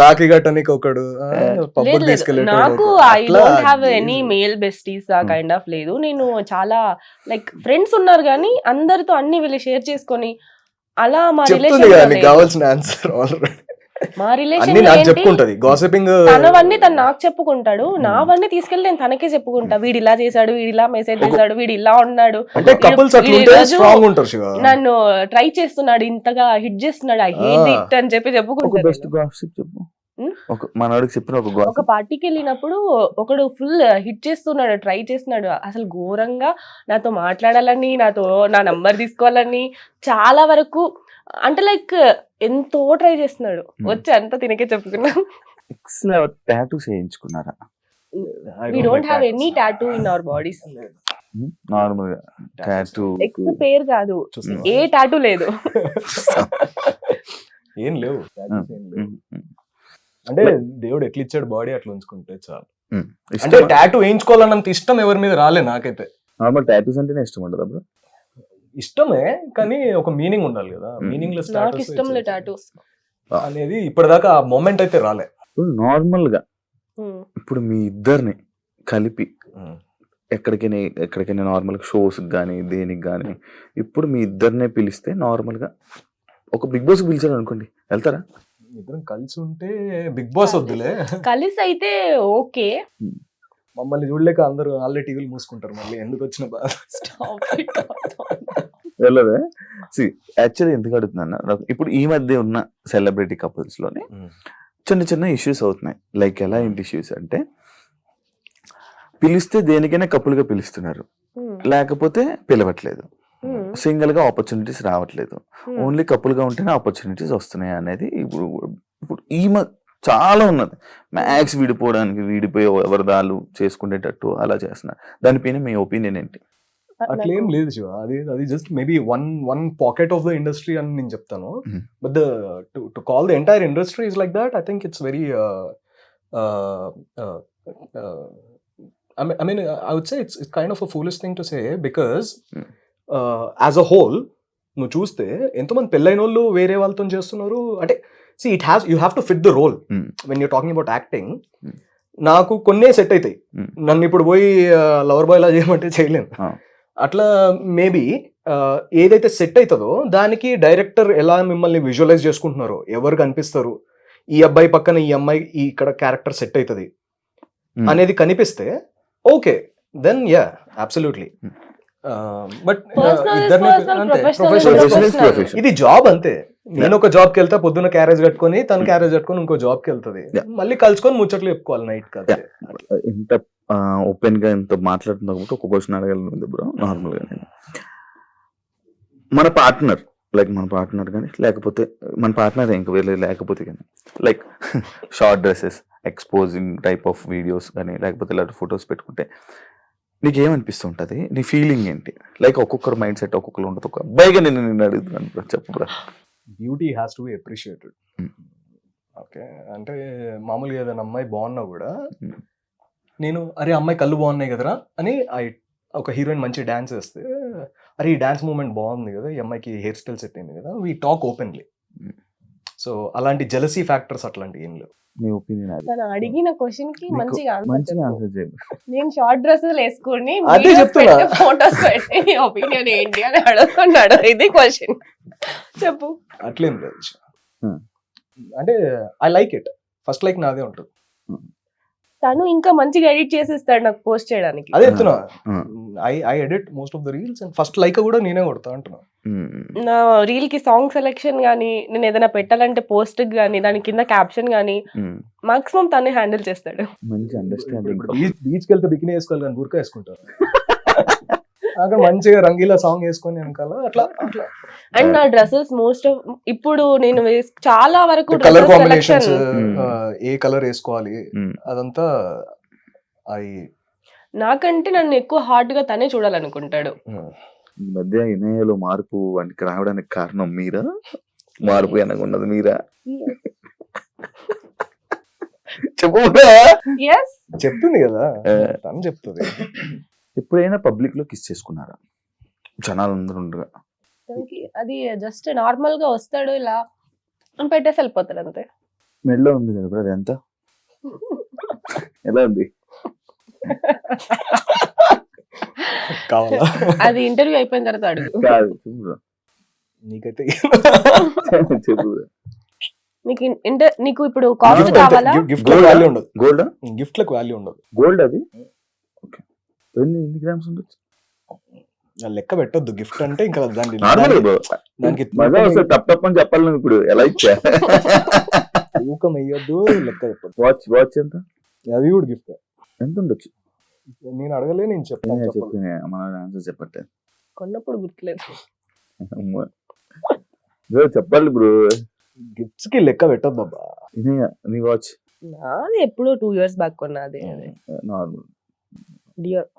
రాఖీ గట్టనికి ఒకడు, పబ్బుకి లేదు లేదు, తీసుకెళ్ళేటోడు నాకు ఒకడు. ఐ అట్లా don't have any male besties ఆ కైండ్ ఆఫ్ లేదు. నేను చాలా లైక్ ఫ్రెండ్స్ ఉన్నారు కానీ అందరితో అన్ని వీళ్ళు షేర్ చేసుకొని అలా మా చెప్తుంది కదా నీకు రిలేషన్ కావాల్సిన ఆన్సర్ ఆల్రెడీ. మా అన్ని రిలేషన్ నాకు చెప్పుకుంటది. గాసిపింగ్ తనవన్నీ తను నాకు చెప్పుకుంటాడు, నావన్నీ తీసుకెళ్ళి నేను తనకే చెప్పుకుంటా. వీడు ఇలా చేశాడు, వీడు ఇలా మెసేజ్ చేశాడు, వీడు ఇలా ఉన్నాడు, అంటే కపుల్స్ అట్లుంటే స్ట్రాంగ్ ఉంటారు శివ. నన్ను ట్రై చేస్తున్నాడు, ఇంతగా హిట్ చేస్తున్నాడు, ఐ హేట్ ఇట్ అని చెప్పి ఒక చెప్పుకుంటాడు. బెస్ట్ గాసిప్ చెప్పు. మనవాడికి చెప్పిన ఒక ఒక గాసిప్. పార్టీకి వెళ్ళినప్పుడు ఒకడు ఫుల్ హిట్ చేస్తున్నాడు, ట్రై చేస్తున్నాడు, అసలు ఘోరంగా నాతో మాట్లాడాలని, నాతో నా నంబర్ తీసుకోవాలని చాలా వరకు, అంటే లైక్ ఎంతో ట్రై చేస్తున్నాడు. వచ్చి అంతా తినకే చెప్పుకున్నా. టాటూస్ వేయించుకున్నారా? We don't have any tattoo in our bodies. Normal గా టాటూ ఎక్స్ పేరు కాదు, చూస్తున్నావా? ఏ టాటూ లేదు. ఏం లేవు. అంటే దేవుడు ఎట్లా ఇచ్చాడు బాడీ అట్లా ఉంచుకుంటే చాలు. అంటే టాటూ వేయించుకోవాలన్నంత ఇష్టం ఎవరి మీద రాలే నాకైతే. నార్మల్ టాటూస్ అంటేనే ఇష్టం ఉండదు అప్పుడు. ఇష్టమే కానీ ఒక మీనింగ్ ఉండాలి కదా. మీనింగ్ లెస్ నాకు ఇష్టం లేదు టాటూ అనేది ఇప్పటిదాకా ఆ మూమెంట్ అయితే రాలే. నార్మల్ గా ఇప్పుడు మీ ఇద్దరిని కలిపి ఎక్కడికైనా నార్మల్ షోస్ కానీ దేనికి కానీ ఇప్పుడు మీ ఇద్దరినే పిలిస్తే నార్మల్ గా ఒక బిగ్ బాస్ పిలిచారు అనుకోండి, వెళ్తారా? ఇద్దరం కలిసి ఉంటే బిగ్ బాస్ వద్దులే. కలిసి అయితే ఓకే. మమ్మల్ని చూడలేక అందరూ ఆల్రెడీ టీవీలు మూసుకుంటారు. మళ్ళీ ఎందుకు వచ్చిన బాధ. వెళ్ళదే. యాక్చువల్లీ ఎందుకు అడుగుతున్నా, ఇప్పుడు ఈ మధ్య ఉన్న సెలబ్రిటీ కపుల్స్ లోనే చిన్న చిన్న ఇష్యూస్ అవుతున్నాయి. లైక్ ఎలా ఏంటి ఇష్యూస్ అంటే, పిలిస్తే దేనికైనా కపుల్గా పిలుస్తున్నారు, లేకపోతే పిలవట్లేదు, సింగిల్ గా ఆపర్చునిటీస్ రావట్లేదు, ఓన్లీ కపుల్గా ఉంటేనే ఆపర్చునిటీస్ వస్తున్నాయి అనేది ఇప్పుడు చాలా ఉన్నది. మ్యాక్స్ విడిపోయి ఎవరిదాలు చేసుకునేటట్టు అలా చేస్తున్నారు. దానిపైన మీ ఒపీనియన్ ఏంటి? అట్లేం లేదు శివ. అది just maybe one pocket of the industry అని నేను చెప్తాను. But to call the entire industry is like that, I think it's very I mean, I would say it's kind of a foolish thing to say because as a whole నువ్వు చూస్తే ఎంతోమంది పెళ్ళైన వాళ్ళు వేరే వాళ్ళతో చేస్తున్నారు. అంటే you have to fit the role when you're talking about acting. నాకు కొన్నే సెట్ అవుతాయి. నన్ను ఇప్పుడు పోయి లవర్ బాయ్ లా చేయమంటే చేయలేను. అట్లా మేబీ ఏదైతే సెట్ అవుతుందో దానికి డైరెక్టర్ ఎలా మిమ్మల్ని విజువలైజ్ చేసుకుంటున్నారో, ఎవరు కనిపిస్తారు, ఈ అబ్బాయి పక్కన ఈ అమ్మాయి ఇక్కడ క్యారెక్టర్ సెట్ అవుతుంది అనేది కనిపిస్తే okay, then ya absolutely. But ఇది జాబ్ అంతే. నేను ఒక జాబ్కి వెళ్తా, పొద్దున్న క్యారేజ్ కట్టుకొని, తను క్యారేజ్ కట్టుకొని ఇంకో జాబ్కి వెళ్తుంది, మళ్ళీ కలుసుకొని ముచ్చట్లు చెప్పుకోవాలి నైట్ కదా. ఇంత ఓపెన్ గా ఇంత మాట్లాడుతున్నా కాబట్టి ఒక క్వశ్చన్ అడగలను బ్రో. నార్మల్ గా నేను మన పార్ట్నర్ కానీ లేకపోతే మన పార్ట్నర్ ఇంకా వేరే లేకపోతే కానీ like short dresses, exposing type of videos కానీ లేకపోతే ఇలాంటి ఫొటోస్ పెట్టుకుంటే నీకు ఏమనిపిస్తుంటది? నీ ఫీలింగ్ ఏంటి? లైక్ ఒక్కొక్కరు మైండ్ సెట్ ఒక్కొక్కరు ఉంటుంది. ఒక అబ్బాయిగా నేను అడుగుతున్నాను, చెప్పు bro. Beauty has to be appreciated. Okay, అంటే మామూలుగా ఏదైనా అమ్మాయి బాగున్నా కూడా నేను అరే అమ్మాయి కళ్ళు బాగున్నాయి కదరా అని ఒక హీరోయిన్ మంచి డాన్స్ వేస్తే, అరే ఈ డాన్స్ మూమెంట్ బాగుంది కదా, ఈ అమ్మాయికి హెయిర్ స్టైల్ సెట్ అయింది కదా, వీ టాక్ ఓపెన్లీ. సో అలాంటి జెలసీ ఫ్యాక్టర్స్ అట్లాంటి ఏం లేవు. నీ ఒపీనియన్ అది. తను అడిగిన క్వశ్చన్ కి నీకు మంచిగా మంచిగా ఆన్సర్ చేయండి. నేను షార్ట్ డ్రెస్సెస్ వేసుకుని అదే చెప్తున్నా. ఫోటోస్ పెట్టి ఒపీనియన్ ఏంటి అని అడుగుతున్నాడు. ఇది క్వశ్చన్ చెప్పు. అట్లేం లేదు. Hmm. అంటే I like it. First like నాదే ఉంటుంది. తను ఇంకా మంచిగా ఎడిట్ చేసిస్తాడు నాకు పోస్ట్ చేయడానికి. అదే చెప్తున్నా. Hmm. I edit most of the reels and first like కూడా నేనే కొడతా అంటున్నా. నా రీల్ కి సాంగ్ సెలెక్షన్ గానీ నేను ఏదైనా పెట్టాలంటే పోస్ట్ గానీ దాని కింద క్యాప్షన్ గానీ మాక్సిమం తనే హ్యాండిల్ చేస్తాడు. మంచి అండర్స్టాండింగ్. బీచ్కి వెళ్తే బికినీ వేసుకోవాలి కానీ బుర్కా వేసుకుంటారు. అక్కడ మంచిగా రంగీలా సాంగ్ వేసుకొని వెనకాల అట్లా అట్లా. అండ్ నా డ్రెస్సెస్ మోస్ట్ ఆఫ్ ఇప్పుడు నేను చాలా వరకు కలర్ డ్రెస్సెస్ కాంబినేషన్స్ సెలెక్షన్ ఏ కలర్ వేసుకోవాలి అదంతా నాకంటే నన్ను ఎక్కువ హార్డ్ గా తనే చూడాలనుకుంటాడు. ఈ మధ్య ఇనయలో మార్పు వానికి రావడానికి కారణం మీరా? మార్పు అనకున్నది మీరా? చెప్పు. Yes. చెప్తుంది కదా తను చెప్తుంది. ఎప్పుడైనా పబ్లిక్ లో కిస్ చేసుకున్నారా జనాలు అందరూ ఉండగా? తనకి అది జస్ట్ నార్మల్ గా వస్తాడు ఇలా అని పెట్టేసి వెళ్ళిపోతాడు అంతే. మెడలో ఉంది కదా బ్రదర్, ఎంత ఎలా ఉంది? కావాలా? అది ఇంటర్వ్యూ అయిపోయిన తర్వాత అడుగు. కాదు, చెప్పు bro. నీకైతే చెప్పు bro. నీకు ఇప్పుడు కాస్ట్ కావాలా? గిఫ్ట్ లకు వాల్యూ ఉండదు. గోల్డ్ గిఫ్ట్ లకు వాల్యూ ఉండదు. గోల్డ్ అది ఓకే. ఎన్ని గ్రామ్స్ ఉండొచ్చు? లెక్క పెట్టొద్దు. గిఫ్ట్ అంటే ఇంకా నార్మల్ దానికి మజా వస్తే తప్ప అని చెప్పాలి నువ్వు ఇప్పుడు. ఎలా ఇచ్చా? తూకం వేయొద్దు, లెక్క చెప్పొద్దు. వాచ్ ఎంత? అది కూడా గిఫ్ట్. ఎంత ఉండొచ్చు? నేను అడగలే, నేను చెప్తాను. చెప్పిన మన ఆన్సర్ చెప్పట్టే కొన్నప్పుడు గుర్తులేదు. బ్రో చెప్పాలి బ్రో. గిఫ్ట్స్ కి లెక్క పెట్టొద్దు అబ్బా. నీ వాచ్ నాది ఎప్పుడో 2 years బ్యాక్ కొన్నది. నార్మల్ డియర్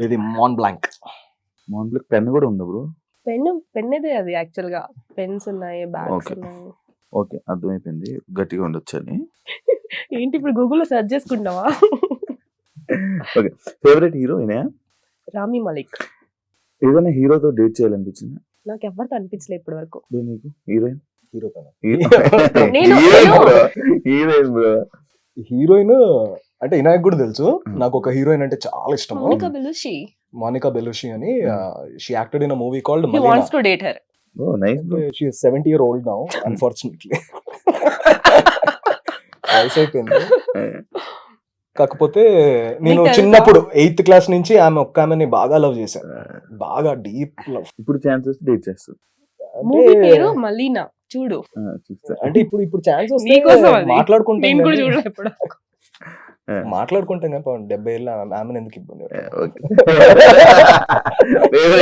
ఇది మాన్ బ్లాంక్. పెన్ కూడా ఉందా బ్రో? పెన్నేదే అది యాక్చువల్ గా. పెన్స్ ఉన్నాయి, బ్యాగ్స్ Okay. ఉన్నాయి. ఓకే, అర్థమైపోయింది. గట్టిగా ఉండొచ్చు అని. ఏంటి ఇప్పుడు గూగుల్లో సెర్చ్ చేసుకుంటావా? ఓకే, ఫేవరెట్ హీరో ఈయన? రామీ మలిక్. ఏదైనా హీరోతో డేట్ చేయాలనిపించింది నాకు ఎవరితో అనిపించలే ఇప్పటి వరకు. నీకు? హీరోయిన్? నేను- హీరోయిన్ బ్రో. హీరోయిన్ అంటే వినాయక్ కూడా తెలుసు. నాకు ఒక హీరోయిన్ అంటే చాలా ఇష్టం. మోనికా బెలుషి. మోనికా బెలుషి అని. She acted in a movie called He wants to date her. Oh nice bro. She is 70 years old now, unfortunately. వయసు అయిపోయింది. కాకపోతే నేను నీకు తెలుసా? చిన్నప్పుడు 8th క్లాస్ నుంచి ఆమెని బాగా లవ్ చేశాను. బాగా డీప్ లవ్. ఇప్పుడు ఛాన్సెస్ డేట్ చేస్తుంది. మూవీ పేరు మలీనా. చూడు. చూస్తా. అంటే ఇప్పుడు ఛాన్స్ నీకోసం అది. మాట్లాడుకుంటాం నేను కూడా కానీ- చూడలే ఇప్పుడు. మాట్లాడుకుంటాం కానీ 70 ఏళ్ళ ఆమెను ఎందుకు ఇబ్బంది?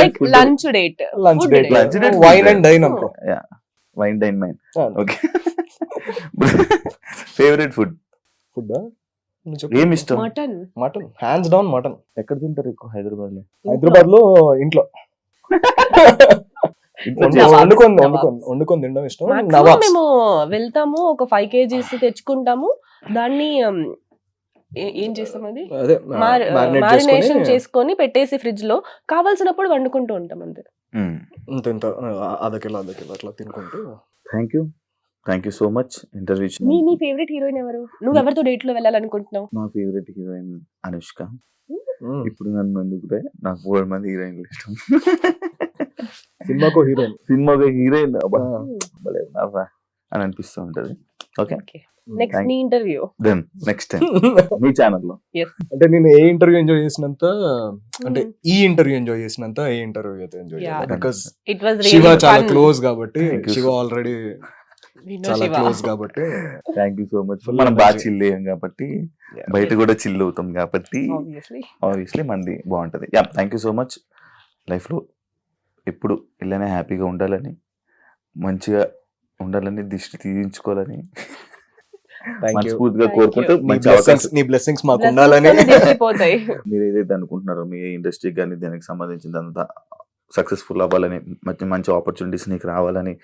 Like lunch date. Lunch Food date, date. Lunch date, wine food and dine అనుకో. Wine dine mine. ఆ. ఓకే. ఫేవరెట్ ఫుడ్ ఫుడ్ ఏమి ఇష్టం? Mutton. Mutton, hands down mutton. ఎక్కడ తింటారు ఎక్కువ? హైదరాబాద్ లో? హైదరాబాద్ లో ఇంట్లో వండుకొని తినడం ఇష్టం. Maximum nawabs. మేము వెళ్తాము, ఒక 5 kgs తెచ్చుకుంటాము. దాన్ని ఏం చేస్తాం, అది అదే marinate మారినేషన్ చేసుకొని చేసుకొని పెట్టేసి ఫ్రిడ్జ్ లో కావాల్సినప్పుడు వండుకుంటూ ఉంటాం అంతే. ఇంత అదకిలో అట్లా తినుకుంటూ. Thank you so much interview. నీ ఫేవరెట్ హీరోయిన్ ఎవరు? నువ్వు ఎవరితో డేట్ లో వెళ్ళాలనుకుంటున్నావు? నా ఫేవరెట్ హీరోయిన్ అనుష్క. ఇప్పుడు నన్ను ఎందుకు, నాకు 4 మంది హీరోయిన్లు ఇష్టం. సినిమాకో హీరోయిన్. సినిమాకి హీరోయిన్ అని అనిపిస్తూ ఉంటది. ఓకే, నెక్స్ట్ నీ ఇంటర్వ్యూ. దెన్ నెక్స్ట్ టైం మీ ఛానల్లో. అంటే నేను ఏ ఇంటర్వ్యూ ఎంజాయ్ చేసినంత, అంటే ఈ ఇంటర్వ్యూ ఎంజాయ్ చేసినంత ఏ ఇంటర్వ్యూ అయితే ఎంజాయ్ Yeah. చేయాలి. Because it was Shiva really చాలా ఫన్. క్లోజ్ కాబట్టి, Thank you Shiva so- already We know చాలా Shiva. క్లోజ్ కాబట్టి. Thank you so much. Full మనం బాగా energy. చిల్ అయ్యాం కాబట్టి, Yeah. బయట కూడా చిల్ అవుతాం కాబట్టి Obviously. ఆబ్వియస్లీ మంది బాగుంటది. Thank you so much. లైఫ్లో ఎప్పుడు ఇలానే హ్యాపీగా ఉండాలని, మంచిగా ఉండాలని, దిష్టి తీయించుకోవాలని Thank you. మనస్ఫూర్తిగా Thank కోరుకుంటూ you. మంచి అవకాశం. నీ బ్లెస్సింగ్స్ మాకు Blessings ఉండాలని. వల్ల తెలిసిపోతాయి. మీరు ఏదైతే అనుకుంటున్నారో మీ ఇండస్ట్రీకి కానీ దానికి సంబంధించిందంతా సక్సెస్ఫుల్ అవ్వాలని, మంచి మంచి ఆపర్చునిటీస్ నీకు రావాలని,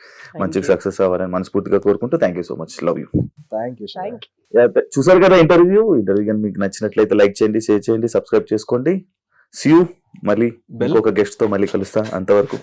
మంచిగా సక్సెస్ అవ్వాలని మనస్ఫూర్తిగా కోరుకుంటూ thank you so much. Love you. Thank you. Thank you. చూసారు కదా ఇంటర్వ్యూ కానీ మీకు నచ్చినట్లయితే లైక్ చేయండి, షేర్ చేయండి, సబ్స్క్రైబ్ చేసుకోండి. See you. మళ్ళీ ఇంకొక గెస్ట్ తో మళ్ళీ కలుస్తా. అంతవరకు